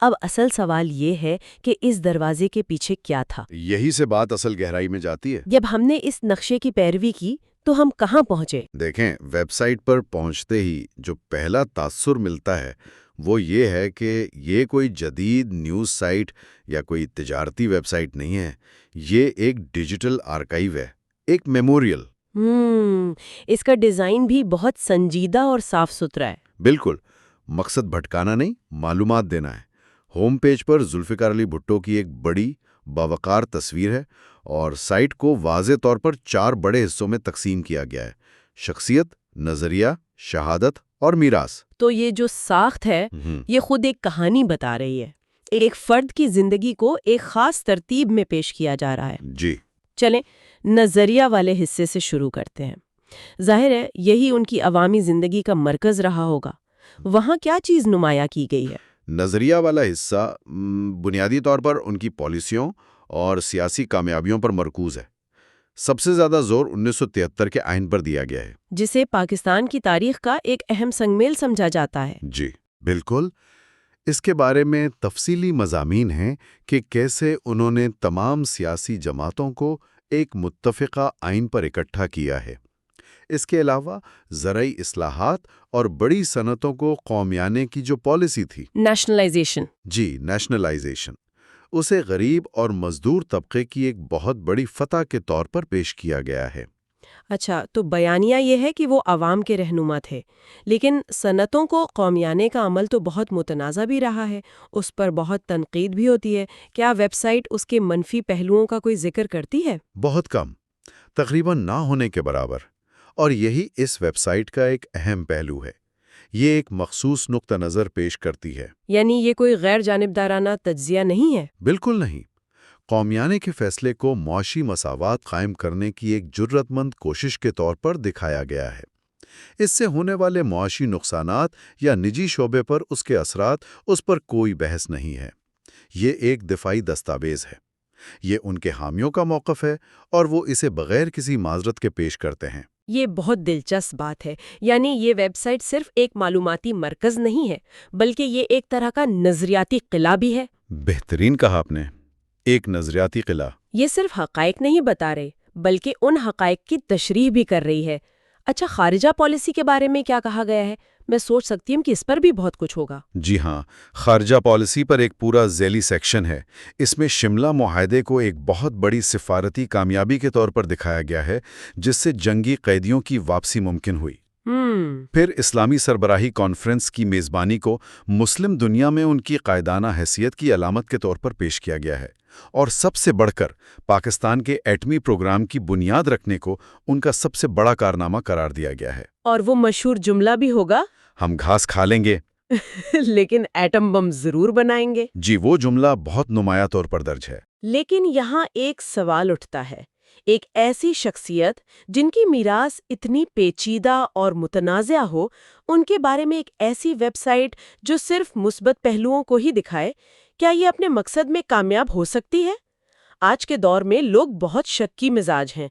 Speaker 1: اب اصل سوال یہ ہے کہ اس دروازے کے پیچھے کیا تھا؟
Speaker 3: یہی سے بات اصل گہرائی میں جاتی ہے۔
Speaker 1: جب ہم نے اس نقشے کی پیروی کی تو ہم کہاں پہنچے؟
Speaker 3: دیکھیں، ویب سائٹ پر پہنچتے ہی جو پہلا تاثر ملتا ہے وہ یہ ہے کہ یہ کوئی جدید نیوز سائٹ یا کوئی تجارتی ویب سائٹ نہیں ہے، یہ ایک ڈیجیٹل آرکائیو ہے، ایک میموریل۔
Speaker 1: اس کا ڈیزائن بھی بہت سنجیدہ اور صاف ستھرا ہے۔
Speaker 3: بالکل، مقصد بھٹکانا نہیں، معلومات دینا ہے۔ ہوم پیج پر ذوالفقار علی بھٹو کی ایک بڑی باوقار تصویر ہے اور سائٹ کو واضح طور پر 4 بڑے حصوں میں تقسیم کیا گیا ہے: شخصیت، نظریہ، شہادت اور میراث۔
Speaker 1: تو یہ جو ساخت ہے یہ خود ایک کہانی بتا رہی ہے، ایک فرد کی زندگی کو ایک خاص ترتیب میں پیش کیا جا رہا ہے۔
Speaker 3: جی،
Speaker 1: چلیں نظریہ والے حصے سے شروع کرتے ہیں۔ ظاہر ہے یہی ان کی عوامی زندگی کا مرکز رہا ہوگا۔ وہاں کیا چیز نمایاں کی گئی ہے؟
Speaker 3: نظریہ والا حصہ بنیادی طور پر ان کی پالیسیوں اور سیاسی کامیابیوں پر مرکوز ہے۔ سب سے زیادہ زور 1973 کے آئین پر دیا گیا ہے،
Speaker 1: جسے پاکستان کی تاریخ کا ایک اہم سنگ میل سمجھا جاتا ہے۔
Speaker 3: جی بالکل۔ اس کے بارے میں تفصیلی مضامین ہیں کہ کیسے انہوں نے تمام سیاسی جماعتوں کو ایک متفقہ آئین پر اکٹھا کیا ہے۔ اس کے علاوہ زرعی اصلاحات اور بڑی صنعتوں کو قومیانے کی جو پالیسی تھی،
Speaker 1: نیشنلائزیشن۔
Speaker 3: جی، نیشنلائزیشن، اسے غریب اور مزدور طبقے کی ایک بہت بڑی فتح کے طور پر پیش کیا گیا ہے۔
Speaker 1: اچھا، تو بیانیہ یہ ہے کہ وہ عوام کے رہنما تھے، لیکن صنعتوں کو قومیانے کا عمل تو بہت متنازع بھی رہا ہے، اس پر بہت تنقید بھی ہوتی ہے۔ کیا ویب سائٹ اس کے منفی پہلوؤں کا کوئی ذکر کرتی ہے؟
Speaker 3: بہت کم، تقریباً نہ ہونے کے برابر، اور یہی اس ویب سائٹ کا ایک اہم پہلو ہے۔ یہ ایک مخصوص نقطہ نظر پیش کرتی ہے۔
Speaker 1: یعنی یہ کوئی غیر جانبدارانہ تجزیہ نہیں ہے؟
Speaker 3: بالکل نہیں۔ قومیانے کے فیصلے کو معاشی مساوات قائم کرنے کی ایک جرات مند کوشش کے طور پر دکھایا گیا ہے۔ اس سے ہونے والے معاشی نقصانات یا نجی شعبے پر اس کے اثرات، اس پر کوئی بحث نہیں ہے۔ یہ ایک دفاعی دستاویز ہے۔ یہ ان کے حامیوں کا موقف ہے اور وہ اسے بغیر کسی معذرت کے پیش کرتے ہیں۔
Speaker 1: یہ بہت دلچسپ بات ہے، یعنی یہ ویب سائٹ صرف ایک معلوماتی مرکز نہیں ہے، بلکہ یہ ایک طرح کا نظریاتی قلعہ بھی ہے۔
Speaker 3: بہترین کہا آپ نے، ایک نظریاتی قلعہ۔
Speaker 1: یہ صرف حقائق نہیں بتا رہے، بلکہ ان حقائق کی تشریح بھی کر رہی ہے۔ اچھا، خارجہ پالیسی کے بارے میں کیا کہا گیا ہے؟ میں سوچ سکتی ہوں کہ اس پر بھی بہت کچھ ہوگا۔
Speaker 3: جی ہاں، خارجہ پالیسی پر ایک پورا ذیلی سیکشن ہے۔ اس میں شملہ معاہدے کو ایک بہت بڑی سفارتی کامیابی کے طور پر دکھایا گیا ہے، جس سے جنگی قیدیوں کی واپسی ممکن ہوئی۔ پھر اسلامی سربراہی کانفرنس کی میزبانی کو مسلم دنیا میں ان کی قائدانہ حیثیت کی علامت کے طور پر پیش کیا گیا ہے، اور سب سے بڑھ کر پاکستان کے ایٹمی پروگرام کی بنیاد رکھنے کو ان کا سب سے بڑا کارنامہ قرار دیا گیا ہے۔
Speaker 1: اور وہ مشہور جملہ بھی ہوگا،
Speaker 3: ہم گھاس کھا لیں گے
Speaker 1: لیکن ایٹم بم ضرور بنائیں گے۔
Speaker 3: جی، وہ جملہ بہت نمایاں طور پر درج ہے۔
Speaker 1: لیکن یہاں ایک سوال اٹھتا ہے، ایک ایسی شخصیت جن کی میراث اتنی پیچیدہ اور متنازع ہو، ان کے بارے میں ایک ایسی ویب سائٹ جو صرف مثبت پہلوؤں کو ہی دکھائے، کیا یہ اپنے مقصد میں کامیاب ہو سکتی ہے؟ آج کے دور میں لوگ بہت شکی مزاج ہیں۔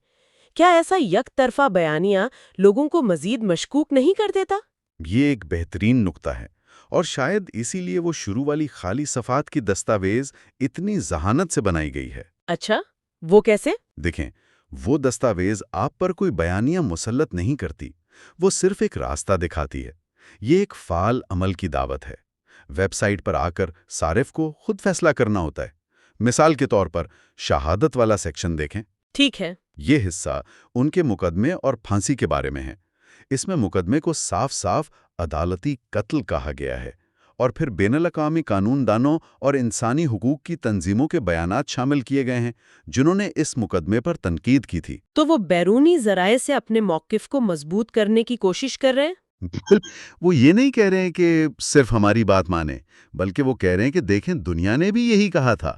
Speaker 1: کیا ایسا یک طرفہ بیانیہ لوگوں کو مزید مشکوک نہیں کر دیتا؟
Speaker 3: یہ ایک بہترین نقطہ ہے۔ اور شاید اسی لیے وہ شروع والی خالی صفحات کی دستاویز اتنی ذہانت سے بنائی گئی ہے۔
Speaker 1: اچھا، وہ کیسے؟
Speaker 3: دیکھیں، وہ دستاویز آپ پر کوئی بیانیہ مسلط نہیں کرتی، وہ صرف ایک راستہ دکھاتی ہے۔ یہ ایک فعال عمل کی دعوت ہے۔ ویب سائٹ پر آ کر صارف کو خود فیصلہ کرنا ہوتا ہے۔ مثال کے طور پر شہادت والا سیکشن دیکھیں۔
Speaker 1: ٹھیک ہے۔
Speaker 3: یہ حصہ ان کے مقدمے اور پھانسی کے بارے میں ہے۔ اس میں مقدمے کو صاف صاف عدالتی قتل کہا گیا ہے، اور پھر بین الاقوامی قانون دانوں اور انسانی حقوق کی تنظیموں کے بیانات شامل کیے گئے ہیں جنہوں نے اس مقدمے پر تنقید کی تھی۔
Speaker 1: تو وہ بیرونی ذرائع سے اپنے موقف کو مضبوط کرنے کی کوشش کر رہے ہیں؟
Speaker 2: وہ یہ نہیں کہہ رہے ہیں کہ صرف ہماری بات مانیں، بلکہ وہ کہہ رہے ہیں کہ دیکھیں دنیا نے بھی یہی کہا تھا۔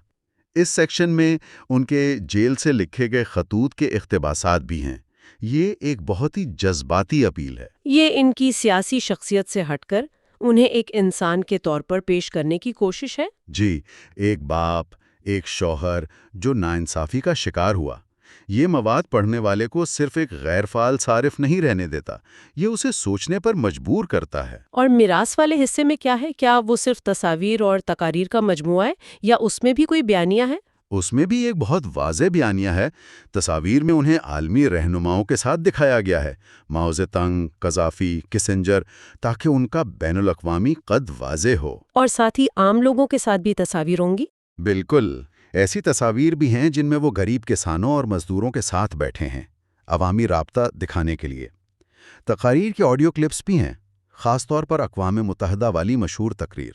Speaker 2: اس سیکشن میں ان کے جیل سے لکھے گئے خطوط کے اقتباسات بھی ہیں۔ یہ ایک بہت ہی جذباتی اپیل ہے۔
Speaker 1: یہ ان کی سیاسی شخصیت سے ہٹ کر انہیں ایک انسان کے طور پر پیش کرنے کی کوشش ہے۔
Speaker 2: جی، ایک باپ، ایک شوہر جو ناانصافی کا شکار ہوا۔ یہ مواد پڑھنے والے کو صرف ایک غیر فعال صارف نہیں رہنے دیتا، یہ اسے سوچنے پر مجبور کرتا ہے۔
Speaker 1: اور میراث والے حصے میں کیا ہے؟ کیا وہ صرف تصاویر اور تقاریر کا مجموعہ ہے یا اس میں بھی کوئی بیانیہ ہے؟
Speaker 2: اس میں بھی ایک بہت واضح بیانیہ ہے۔ تصاویر میں انہیں عالمی رہنماؤں کے ساتھ دکھایا گیا ہے، ماؤ زیدونگ، قذافی، کسنجر، تاکہ ان کا بین الاقوامی قد واضح ہو۔
Speaker 1: اور ساتھ ہی عام لوگوں کے ساتھ بھی تصاویر ہوں گی؟
Speaker 2: بالکل، ایسی تصاویر بھی ہیں جن میں وہ غریب کسانوں اور مزدوروں کے ساتھ بیٹھے ہیں، عوامی رابطہ دکھانے کے لیے۔ تقاریر کے آڈیو کلپس بھی ہیں، خاص طور پر اقوام متحدہ والی مشہور تقریر۔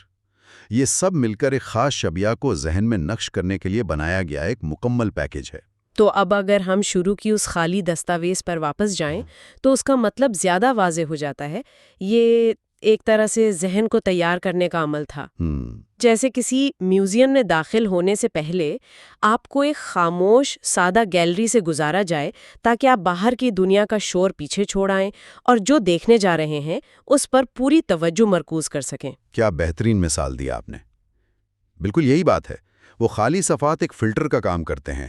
Speaker 2: یہ سب مل کر ایک خاص شبیہ کو ذہن میں نقش کرنے کے لیے بنایا گیا ایک مکمل پیکیج ہے۔
Speaker 1: تو اب اگر ہم شروع کی اس خالی دستاویز پر واپس جائیں تو اس کا مطلب زیادہ واضح ہو جاتا ہے۔ یہ ایک طرح سے ذہن کو تیار کرنے کا عمل تھا، جیسے کسی میوزیم میں داخل ہونے سے پہلے آپ کو ایک خاموش سادہ گیلری سے گزارا جائے تاکہ آپ باہر کی دنیا کا شور پیچھے چھوڑ آئیں اور جو دیکھنے جا رہے ہیں اس پر پوری توجہ مرکوز کر سکیں۔
Speaker 2: کیا بہترین مثال دی آپ نے۔ بالکل یہی بات ہے۔ وہ خالی صفحات ایک فلٹر کا کام کرتے ہیں۔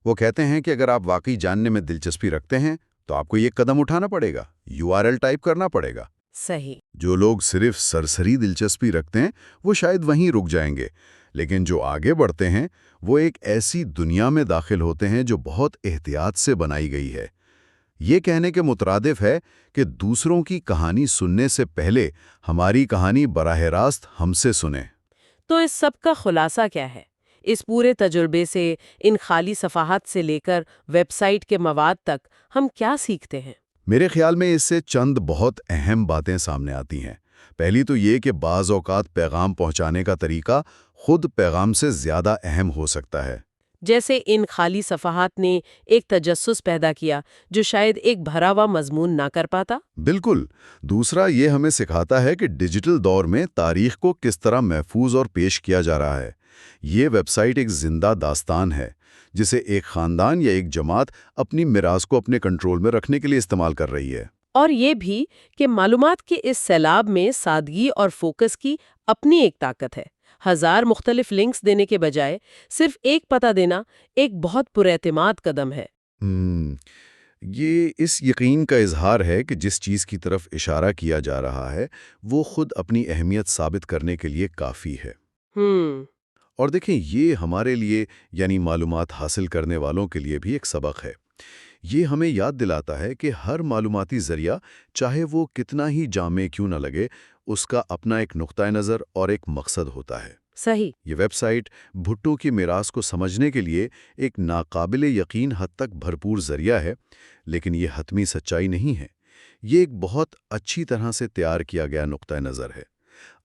Speaker 2: وہ کہتے ہیں کہ اگر آپ واقعی جاننے میں دلچسپی رکھتے ہیں تو آپ کو یہ قدم اٹھانا پڑے گا، URL ٹائپ کرنا پڑے گا۔
Speaker 1: صحیح۔
Speaker 2: جو لوگ صرف سرسری دلچسپی رکھتے ہیں وہ شاید وہیں رک جائیں گے، لیکن جو آگے بڑھتے ہیں وہ ایک ایسی دنیا میں داخل ہوتے ہیں جو بہت احتیاط سے بنائی گئی ہے۔ یہ کہنے کے مترادف ہے کہ دوسروں کی کہانی سننے سے پہلے ہماری کہانی براہ راست ہم سے سنیں۔
Speaker 1: تو اس سب کا خلاصہ کیا ہے؟ اس پورے تجربے سے، ان خالی صفحات سے لے کر ویب سائٹ کے مواد تک ہم کیا سیکھتے ہیں؟
Speaker 2: میرے خیال میں اس سے چند بہت اہم باتیں سامنے آتی ہیں۔ پہلی تو یہ کہ بعض اوقات پیغام پہنچانے کا طریقہ خود پیغام سے زیادہ اہم ہو سکتا ہے۔
Speaker 1: جیسے ان خالی صفحات نے ایک تجسس پیدا کیا جو شاید ایک بھرا ہوا مضمون نہ کر پاتا۔
Speaker 2: بالکل۔ دوسرا، یہ ہمیں سکھاتا ہے کہ ڈیجیٹل دور میں تاریخ کو کس طرح محفوظ اور پیش کیا جا رہا ہے۔ یہ ویب سائٹ ایک زندہ داستان ہے جسے ایک خاندان یا ایک جماعت اپنی میراث کو اپنے کنٹرول میں رکھنے کے لیے استعمال کر رہی ہے۔
Speaker 1: اور یہ بھی کہ معلومات کے اس سیلاب میں سادگی اور فوکس کی اپنی ایک طاقت ہے۔ ہزار مختلف لنکس دینے کے بجائے صرف ایک پتہ دینا ایک بہت پراعتماد قدم ہے۔
Speaker 2: یہ اس یقین کا اظہار ہے کہ جس چیز کی طرف اشارہ کیا جا رہا ہے وہ خود اپنی اہمیت ثابت کرنے کے لیے کافی ہے۔ اور دیکھیں، یہ ہمارے لیے یعنی معلومات حاصل کرنے والوں کے لیے بھی ایک سبق ہے۔ یہ ہمیں یاد دلاتا ہے کہ ہر معلوماتی ذریعہ، چاہے وہ کتنا ہی جامع کیوں نہ لگے، اس کا اپنا ایک نقطہ نظر اور ایک مقصد ہوتا ہے۔
Speaker 1: صحیح۔
Speaker 2: یہ ویب سائٹ بھٹو کی میراث کو سمجھنے کے لیے ایک ناقابل یقین حد تک بھرپور ذریعہ ہے، لیکن یہ حتمی سچائی نہیں ہے۔ یہ ایک بہت اچھی طرح سے تیار کیا گیا نقطہ نظر ہے۔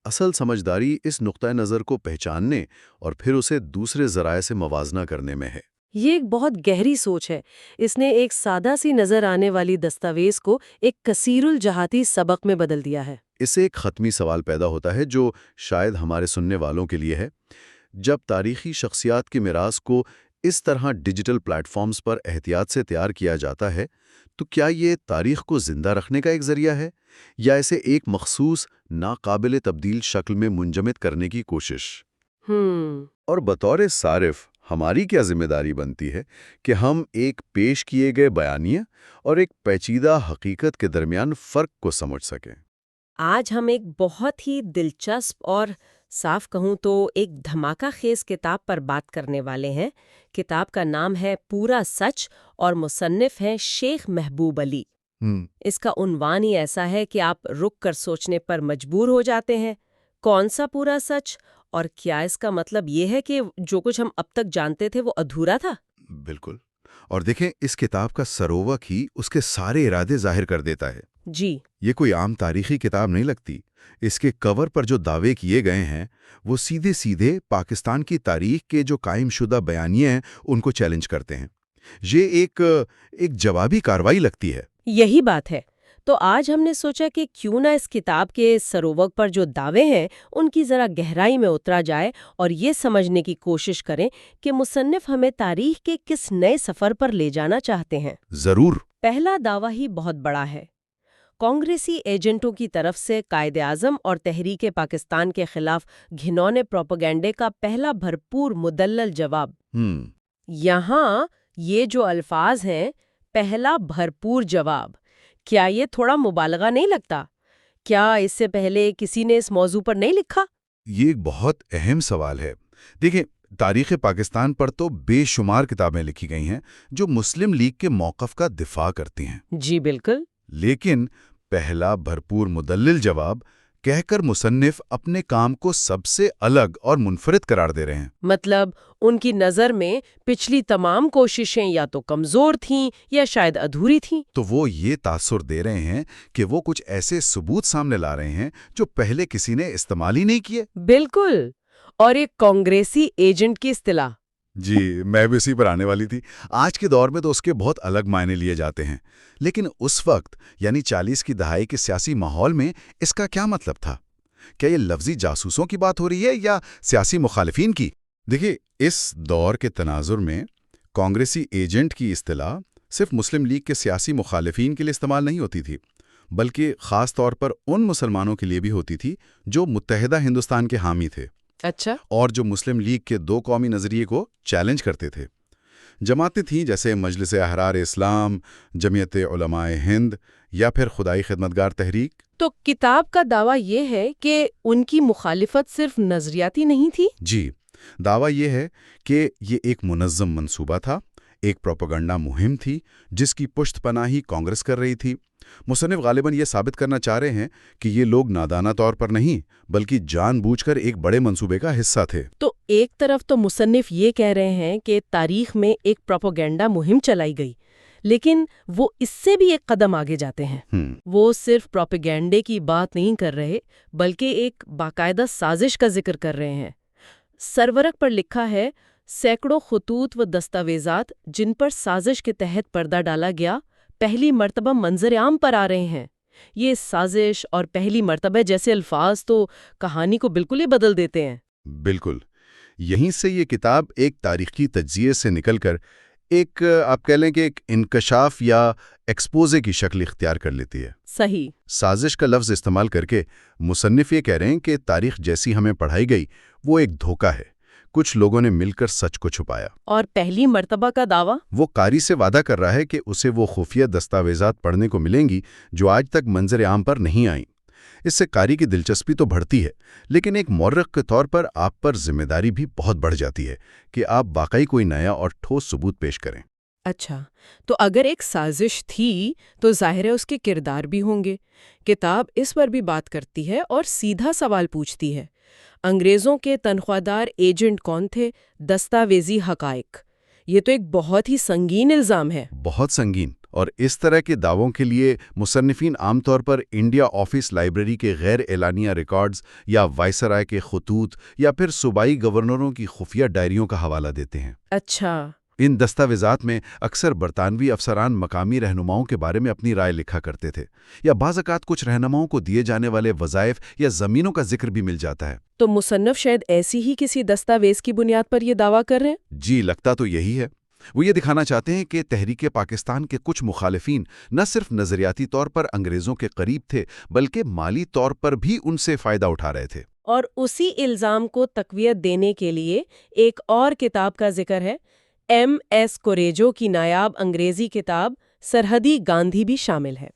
Speaker 2: اصل سمجھداری اس نقطہ نظر کو پہچاننے اور پھر اسے دوسرے ذرائع سے موازنہ کرنے میں ہے۔
Speaker 1: یہ ایک بہت گہری سوچ ہے۔ اس نے ایک سادہ سی نظر آنے والی دستاویز کو ایک کثیر الجہاتی سبق میں بدل دیا ہے۔
Speaker 2: اس سے ایک حتمی سوال پیدا ہوتا ہے جو شاید ہمارے سننے والوں کے لیے ہے۔ جب تاریخی شخصیات کی میراث کو اس طرح ڈیجیٹل پلیٹ فارمز پر احتیاط سے تیار کیا جاتا ہے تو کیا یہ تاریخ کو زندہ رکھنے کا ایک ذریعہ ہے یا اسے ایک مخصوص ناقابل تبدیل شکل میں منجمد کرنے کی کوشش؟ اور بطور صارف ہماری کیا ذمہ داری بنتی ہے کہ ہم ایک پیش کیے گئے بیانیہ اور ایک پیچیدہ حقیقت کے درمیان فرق کو سمجھ سکیں۔
Speaker 1: آج ہم ایک بہت ہی دلچسپ اور صاف کہوں تو ایک دھماکہ خیز کتاب پر بات کرنے والے ہیں۔ کتاب کا نام ہے پورا سچ اور مصنف ہیں شیخ محبوب علی۔ اس کا عنوان ہی ایسا ہے کہ آپ رک کر سوچنے پر مجبور ہو جاتے ہیں۔ کون سا پورا سچ؟ اور کیا اس کا مطلب یہ ہے کہ جو کچھ ہم اب تک جانتے تھے وہ ادھورا تھا؟
Speaker 3: بالکل۔ اور دیکھیں، اس کتاب کا سروک ہی اس کے سارے ارادے ظاہر کر دیتا ہے۔
Speaker 1: جی،
Speaker 3: یہ کوئی عام تاریخی کتاب نہیں لگتی۔ اس کے کور پر جو دعوے کیے گئے ہیں وہ سیدھے سیدھے پاکستان کی تاریخ کے جو قائم شدہ بیانیے ہیں ان کو چیلنج کرتے ہیں۔ یہ ایک جوابی کارروائی لگتی ہے۔
Speaker 1: یہی بات ہے۔ تو آج ہم نے سوچا کہ کیوں نہ اس کتاب کے سروک پر جو دعوے ہیں ان کی ذرا گہرائی میں اترا جائے اور یہ سمجھنے کی کوشش کریں کہ مصنف ہمیں تاریخ کے کس نئے سفر پر لے جانا چاہتے ہیں۔
Speaker 3: ضرور۔
Speaker 1: پہلا دعویٰ ہی بہت بڑا ہے۔ کانگریسی ایجنٹوں کی طرف سے قائد اعظم اور تحریک پاکستان کے خلاف گھنونے پروپیگنڈے کا پہلا بھرپور مدلل جواب۔ یہاں یہ جو الفاظ ہیں، پہلا بھرپور جواب، کیا یہ تھوڑا مبالغہ نہیں لگتا؟ کیا اس سے پہلے کسی نے اس موضوع پر نہیں لکھا؟
Speaker 3: یہ ایک بہت اہم سوال ہے۔ دیکھیں، تاریخ پاکستان پر تو بے شمار کتابیں لکھی گئی ہیں جو مسلم لیگ کے موقف کا دفاع کرتی ہیں۔
Speaker 1: جی بالکل۔
Speaker 3: لیکن پہلا بھرپور مدلل جواب کہہ کر مصنف اپنے کام کو سب سے الگ اور منفرد قرار دے رہے ہیں۔
Speaker 1: مطلب ان کی نظر میں پچھلی تمام کوششیں یا تو کمزور تھیں یا شاید ادھوری تھیں۔
Speaker 3: تو وہ یہ تاثر دے رہے ہیں کہ وہ کچھ ایسے ثبوت سامنے لا رہے ہیں جو پہلے کسی نے استعمال ہی نہیں کیے۔
Speaker 1: بالکل، اور ایک کانگریسی ایجنٹ کی اصطلاح۔
Speaker 3: جی، میں بھی اسی پر آنے والی تھی۔ آج کے دور میں تو اس کے بہت الگ معنی لیے جاتے ہیں، لیکن اس وقت یعنی 40 کی دہائی کے سیاسی ماحول میں اس کا کیا مطلب تھا؟ کیا یہ لفظی جاسوسوں کی بات ہو رہی ہے یا سیاسی مخالفین کی؟ دیکھیے، اس دور کے تناظر میں کانگریسی ایجنٹ کی اصطلاح صرف مسلم لیگ کے سیاسی مخالفین کے لیے استعمال نہیں ہوتی تھی، بلکہ خاص طور پر ان مسلمانوں کے لیے بھی ہوتی تھی جو متحدہ ہندوستان کے حامی تھے۔
Speaker 1: اچھا۔
Speaker 3: اور جو مسلم لیگ کے دو قومی نظریے کو چیلنج کرتے تھے۔ جماعتیں تھیں جیسے مجلس احرار اسلام، جمعیت علماء ہند یا پھر خدائی خدمتگار تحریک۔
Speaker 1: تو کتاب کا دعویٰ یہ ہے کہ ان کی مخالفت صرف نظریاتی نہیں تھی؟
Speaker 3: جی، دعویٰ یہ ہے کہ یہ ایک منظم منصوبہ تھا، ایک پروپیگنڈا مہم تھی جس کی پشت پناہی کانگریس کر رہی تھی۔ مصنف غالباً یہ ثابت کرنا چاہ رہے ہیں کہ یہ لوگ نادانہ طور پر نہیں بلکہ جان بوجھ کر ایک بڑے منصوبے کا حصہ تھے۔
Speaker 1: تو ایک طرف تو مصنف یہ کہہ رہے ہیں کہ تاریخ میں ایک پروپیگنڈا مہم چلائی گئی، لیکن وہ اس سے بھی ایک قدم آگے جاتے ہیں۔ وہ صرف پروپیگنڈے کی بات نہیں کر رہے بلکہ ایک باقاعدہ سازش کا ذکر کر رہے ہیں۔ سرورق پر لکھا ہے، سینکڑوں خطوط و دستاویزات جن پر سازش کے تحت پردہ ڈالا گیا پہلی مرتبہ منظر عام پر آ رہے ہیں۔ یہ سازش اور پہلی مرتبہ جیسے الفاظ تو کہانی کو بالکل ہی بدل دیتے ہیں۔
Speaker 3: بالکل، یہیں سے یہ کتاب ایک تاریخی تجزیے سے نکل کر ایک آپ کہہ لیں کہ ایک انکشاف یا ایکسپوزے کی شکل اختیار کر لیتی ہے۔
Speaker 1: صحیح۔
Speaker 3: سازش کا لفظ استعمال کر کے مصنف یہ کہہ رہے ہیں کہ تاریخ جیسی ہمیں پڑھائی گئی وہ ایک دھوکہ ہے، کچھ لوگوں نے مل کر سچ کو چھپایا۔
Speaker 1: اور پہلی مرتبہ کا دعویٰ؟
Speaker 3: وہ قاری سے وعدہ کر رہا ہے کہ اسے وہ خفیہ دستاویزات پڑھنے کو ملیں گی جو آج تک منظر عام پر نہیں آئیں۔ اس سے قاری کی دلچسپی تو بڑھتی ہے، لیکن ایک مورخ کے طور پر آپ پر ذمہ داری بھی بہت بڑھ جاتی ہے کہ آپ واقعی کوئی نیا اور ٹھوس ثبوت پیش کریں۔
Speaker 1: اچھا، تو اگر ایک سازش تھی تو ظاہر ہے اس کے کردار بھی ہوں گے۔ کتاب اس پر بھی بات کرتی ہے اور سیدھا سوال پوچھتی ہے، انگریزوں کے تنخواہ دار ایجنٹ کون تھے؟ دستاویزی حقائق۔ یہ تو ایک بہت ہی سنگین الزام ہے۔
Speaker 3: بہت سنگین، اور اس طرح کے دعووں کے لیے مصنفین عام طور پر انڈیا آفس لائبریری کے غیر اعلانیہ ریکارڈز یا وائسرائے کے خطوط یا پھر صوبائی گورنروں کی خفیہ ڈائریوں کا حوالہ دیتے ہیں۔
Speaker 1: اچھا۔
Speaker 3: ان دستاویزات میں اکثر برطانوی افسران مقامی رہنماؤں کے بارے میں اپنی رائے لکھا کرتے تھے، یا بعض اوقات کچھ رہنماؤں کو دیے جانے والے وظائف یا زمینوں کا ذکر بھی مل جاتا ہے۔
Speaker 1: تو مصنف شاید ایسی ہی کسی دستاویز کی بنیاد پر یہ دعویٰ کر رہے ہیں؟
Speaker 3: جی، لگتا تو یہی ہے۔ وہ یہ دکھانا چاہتے ہیں کہ تحریک پاکستان کے کچھ مخالفین نہ صرف نظریاتی طور پر انگریزوں کے قریب تھے بلکہ مالی طور پر بھی ان سے فائدہ اٹھا رہے تھے۔
Speaker 1: اور اسی الزام کو تقویت دینے کے لیے ایک اور کتاب کا ذکر ہے، ایم ایس کوریجو کی نایاب انگریزی کتاب سرحدی گاندھی بھی شامل ہے۔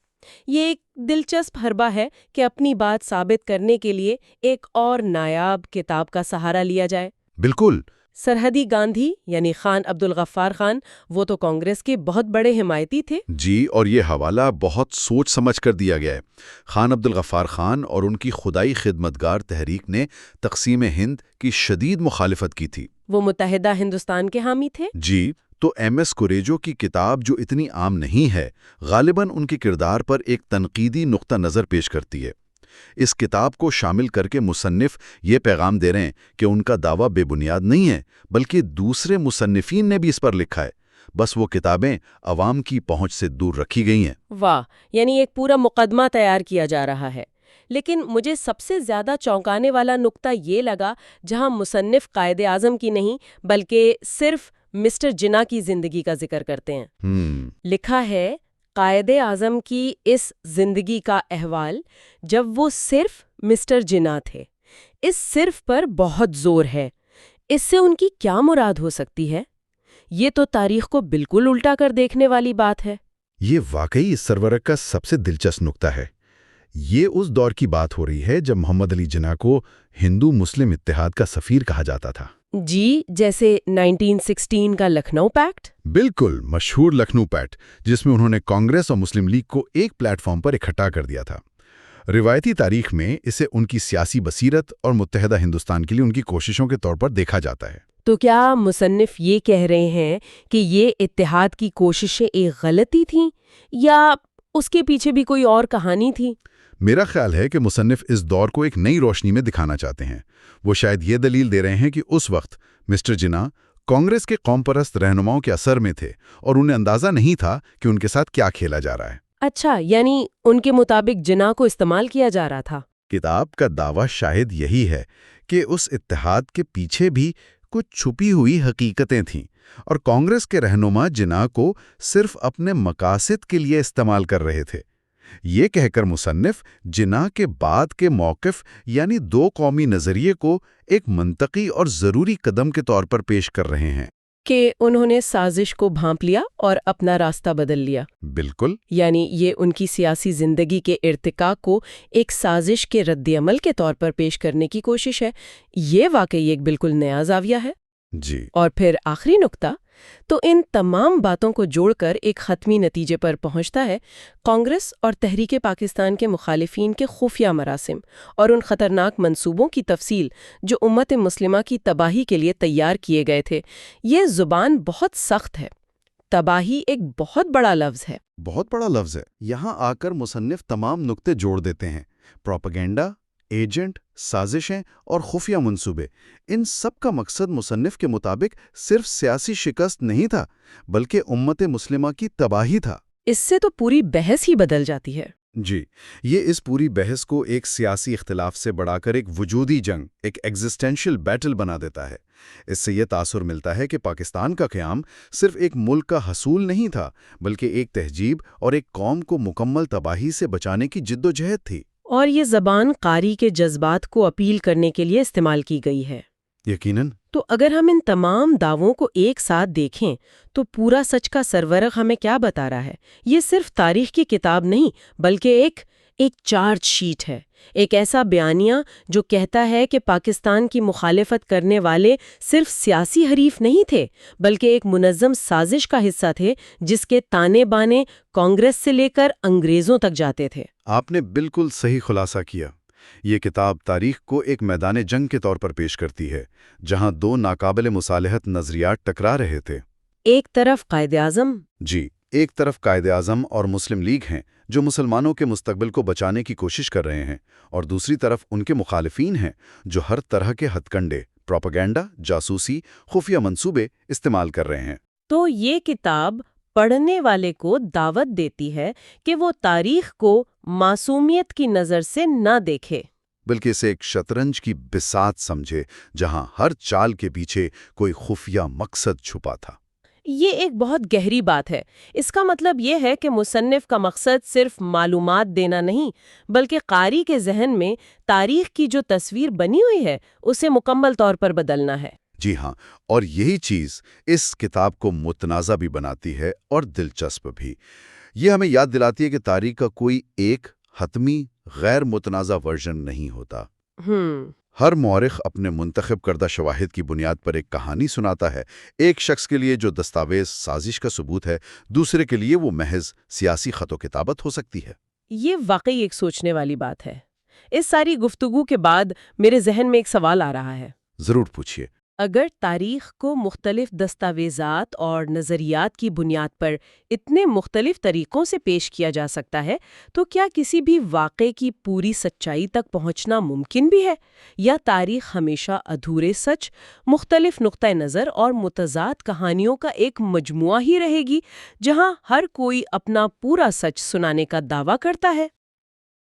Speaker 1: یہ ایک دلچسپ حربہ ہے کہ اپنی بات ثابت کرنے کے لیے ایک اور نایاب کتاب کا سہارا لیا جائے۔
Speaker 3: بالکل۔
Speaker 1: سرحدی گاندھی یعنی خان عبد الغفار خان، وہ تو کانگریس کے بہت بڑے حمایتی تھے۔
Speaker 3: جی، اور یہ حوالہ بہت سوچ سمجھ کر دیا گیا ہے۔ خان عبد الغفار خان اور ان کی خدائی خدمتگار تحریک نے تقسیم ہند کی شدید مخالفت کی تھی۔
Speaker 1: وہ متحدہ ہندوستان کے حامی تھے۔
Speaker 3: جی، تو ایم ایس کوریجو کی کتاب جو اتنی عام نہیں ہے، غالباً ان کے کردار پر ایک تنقیدی نقطہ نظر پیش کرتی ہے۔ اس کتاب کو شامل کر کے مصنف یہ پیغام دے رہے ہیں کہ ان کا دعویٰ بے بنیاد نہیں ہے، بلکہ دوسرے مصنفین نے بھی اس پر لکھا ہے، بس وہ کتابیں عوام کی پہنچ سے دور رکھی گئی ہیں۔
Speaker 1: واہ، یعنی ایک پورا مقدمہ تیار کیا جا رہا ہے۔ لیکن مجھے سب سے زیادہ چونکانے والا نقطہ یہ لگا جہاں مصنف قائد اعظم کی نہیں بلکہ صرف مسٹر جناح کی زندگی کا ذکر کرتے ہیں۔ لکھا ہے، قائد اعظم کی اس زندگی کا احوال جب وہ صرف مسٹر جناح تھے۔ اس صرف پر بہت زور ہے۔ اس سے ان کی کیا مراد ہو سکتی ہے؟ یہ تو تاریخ کو بالکل الٹا کر دیکھنے والی بات ہے۔
Speaker 3: یہ واقعی اس سرورق کا سب سے دلچسپ نقطہ ہے۔ یہ اس دور کی بات ہو رہی ہے جب محمد علی جناح کو ہندو مسلم اتحاد کا سفیر کہا جاتا تھا۔
Speaker 1: جی، جیسے 1916 کا لکھنؤ پیکٹ۔
Speaker 3: بالکل، مشہور لکھنؤ پیکٹ، جس میں انہوں نے کانگریس اور مسلم لیگ کو ایک پلیٹ فارم پر اکٹھا کر دیا تھا۔ روایتی تاریخ میں اسے ان کی سیاسی بصیرت اور متحدہ ہندوستان کے لیے ان کی کوششوں کے طور پر دیکھا جاتا ہے۔
Speaker 1: تو کیا مصنف یہ کہہ رہے ہیں کہ یہ اتحاد کی کوششیں ایک غلطی تھیں یا اس کے پیچھے بھی کوئی اور کہانی تھی؟
Speaker 3: میرا خیال ہے کہ مصنف اس دور کو ایک نئی روشنی میں دکھانا چاہتے ہیں۔ وہ شاید یہ دلیل دے رہے ہیں کہ اس وقت مسٹر جناح کانگریس کے قوم پرست رہنماؤں کے اثر میں تھے اور انہیں اندازہ نہیں تھا کہ ان کے ساتھ کیا کھیلا جا رہا ہے۔
Speaker 1: اچھا، یعنی ان کے مطابق جناح کو استعمال کیا جا رہا تھا۔
Speaker 3: کتاب کا دعویٰ شاید یہی ہے کہ اس اتحاد کے پیچھے بھی کچھ چھپی ہوئی حقیقتیں تھیں اور کانگریس کے رہنما جناح کو صرف اپنے مقاصد کے لیے استعمال کر رہے تھے۔ یہ کہہ کر مصنف جناح کے بعد کے موقف یعنی دو قومی نظریے کو ایک منطقی اور ضروری قدم کے طور پر پیش کر رہے ہیں
Speaker 1: کہ انہوں نے سازش کو بھانپ لیا اور اپنا راستہ بدل لیا۔
Speaker 3: بالکل،
Speaker 1: یعنی یہ ان کی سیاسی زندگی کے ارتقاء کو ایک سازش کے رد عمل کے طور پر پیش کرنے کی کوشش ہے۔ یہ واقعی ایک بالکل نیا زاویہ ہے۔
Speaker 3: جی،
Speaker 1: اور پھر آخری نقطہ تو ان تمام باتوں کو جوڑ کر ایک حتمی نتیجے پر پہنچتا ہے، کانگریس اور تحریک پاکستان کے مخالفین کے خفیہ مراسم اور ان خطرناک منصوبوں کی تفصیل جو امت مسلمہ کی تباہی کے لیے تیار کیے گئے تھے۔ یہ زبان بہت سخت ہے۔ تباہی ایک بہت بڑا لفظ ہے۔
Speaker 3: بہت بڑا لفظ ہے۔ یہاں آ کر مصنف تمام نقطے جوڑ دیتے ہیں، پروپیگنڈا، ایجنٹ، سازشیں اور خفیہ منصوبے۔ ان سب کا مقصد مصنف کے مطابق صرف سیاسی شکست نہیں تھا بلکہ امت مسلمہ کی تباہی تھا۔
Speaker 1: اس سے تو پوری بحث ہی بدل جاتی ہے۔
Speaker 3: جی، یہ اس پوری بحث کو ایک سیاسی اختلاف سے بڑھا کر ایک وجودی جنگ، ایک ایگزسٹینشل بیٹل بنا دیتا ہے۔ اس سے یہ تاثر ملتا ہے کہ پاکستان کا قیام صرف ایک ملک کا حصول نہیں تھا بلکہ ایک تہذیب اور ایک قوم کو مکمل تباہی سے بچانے کی جدوجہد تھی۔
Speaker 1: اور یہ زبان قاری کے جذبات کو اپیل کرنے کے لیے استعمال کی گئی ہے۔
Speaker 3: یقیناً۔
Speaker 1: تو اگر ہم ان تمام دعووں کو ایک ساتھ دیکھیں تو پورا سچ کا سرورق ہمیں کیا بتا رہا ہے؟ یہ صرف تاریخ کی کتاب نہیں بلکہ ایک چارج شیٹ ہے، ایک ایسا بیانیہ جو کہتا ہے کہ پاکستان کی مخالفت کرنے والے صرف سیاسی حریف نہیں تھے بلکہ ایک منظم سازش کا حصہ تھے جس کے تانے بانے کانگریس سے لے کر انگریزوں تک جاتے تھے۔
Speaker 3: آپ نے بالکل صحیح خلاصہ کیا۔ یہ کتاب تاریخ کو ایک میدان جنگ کے طور پر پیش کرتی ہے جہاں دو ناقابل مصالحت نظریات ٹکرا رہے تھے۔
Speaker 1: ایک طرف قائد اعظم،
Speaker 3: جی، ایک طرف قائد اعظم اور مسلم لیگ ہیں جو مسلمانوں کے مستقبل کو بچانے کی کوشش کر رہے ہیں، اور دوسری طرف ان کے مخالفین ہیں جو ہر طرح کے ہتھ کنڈے، پروپیگنڈا، جاسوسی، خفیہ منصوبے استعمال کر رہے ہیں۔
Speaker 1: تو یہ کتاب پڑھنے والے کو دعوت دیتی ہے کہ وہ تاریخ کو معصومیت کی نظر سے نہ دیکھے
Speaker 3: بلکہ اسے ایک شطرنج کی بساط سمجھے جہاں ہر چال کے پیچھے کوئی خفیہ مقصد چھپا تھا۔
Speaker 1: یہ ایک بہت گہری بات ہے۔ اس کا مطلب یہ ہے کہ مصنف کا مقصد صرف معلومات دینا نہیں بلکہ قاری کے ذہن میں تاریخ کی جو تصویر بنی ہوئی ہے اسے مکمل طور پر بدلنا ہے۔
Speaker 3: جی ہاں، اور یہی چیز اس کتاب کو متنازع بھی بناتی ہے اور دلچسپ بھی۔
Speaker 2: یہ ہمیں یاد دلاتی ہے کہ تاریخ کا کوئی ایک حتمی غیر متنازع ورژن نہیں ہوتا۔ ہر مورخ اپنے منتخب کردہ شواہد کی بنیاد پر ایک کہانی سناتا ہے۔ ایک شخص کے لیے جو دستاویز سازش کا ثبوت ہے، دوسرے کے لیے وہ محض سیاسی خط و کتابت ہو سکتی ہے۔
Speaker 1: یہ واقعی ایک سوچنے والی بات ہے۔ اس ساری گفتگو کے بعد میرے ذہن میں ایک سوال آ رہا ہے۔
Speaker 2: ضرور پوچھیے۔
Speaker 1: اگر تاریخ کو مختلف دستاویزات اور نظریات کی بنیاد پر اتنے مختلف طریقوں سے پیش کیا جا سکتا ہے، تو کیا کسی بھی واقعے کی پوری سچائی تک پہنچنا ممکن بھی ہے؟ یا تاریخ ہمیشہ ادھورے سچ، مختلف نقطۂ نظر اور متضاد کہانیوں کا ایک مجموعہ ہی رہے گی، جہاں ہر کوئی اپنا پورا سچ سنانے کا دعویٰ کرتا ہے؟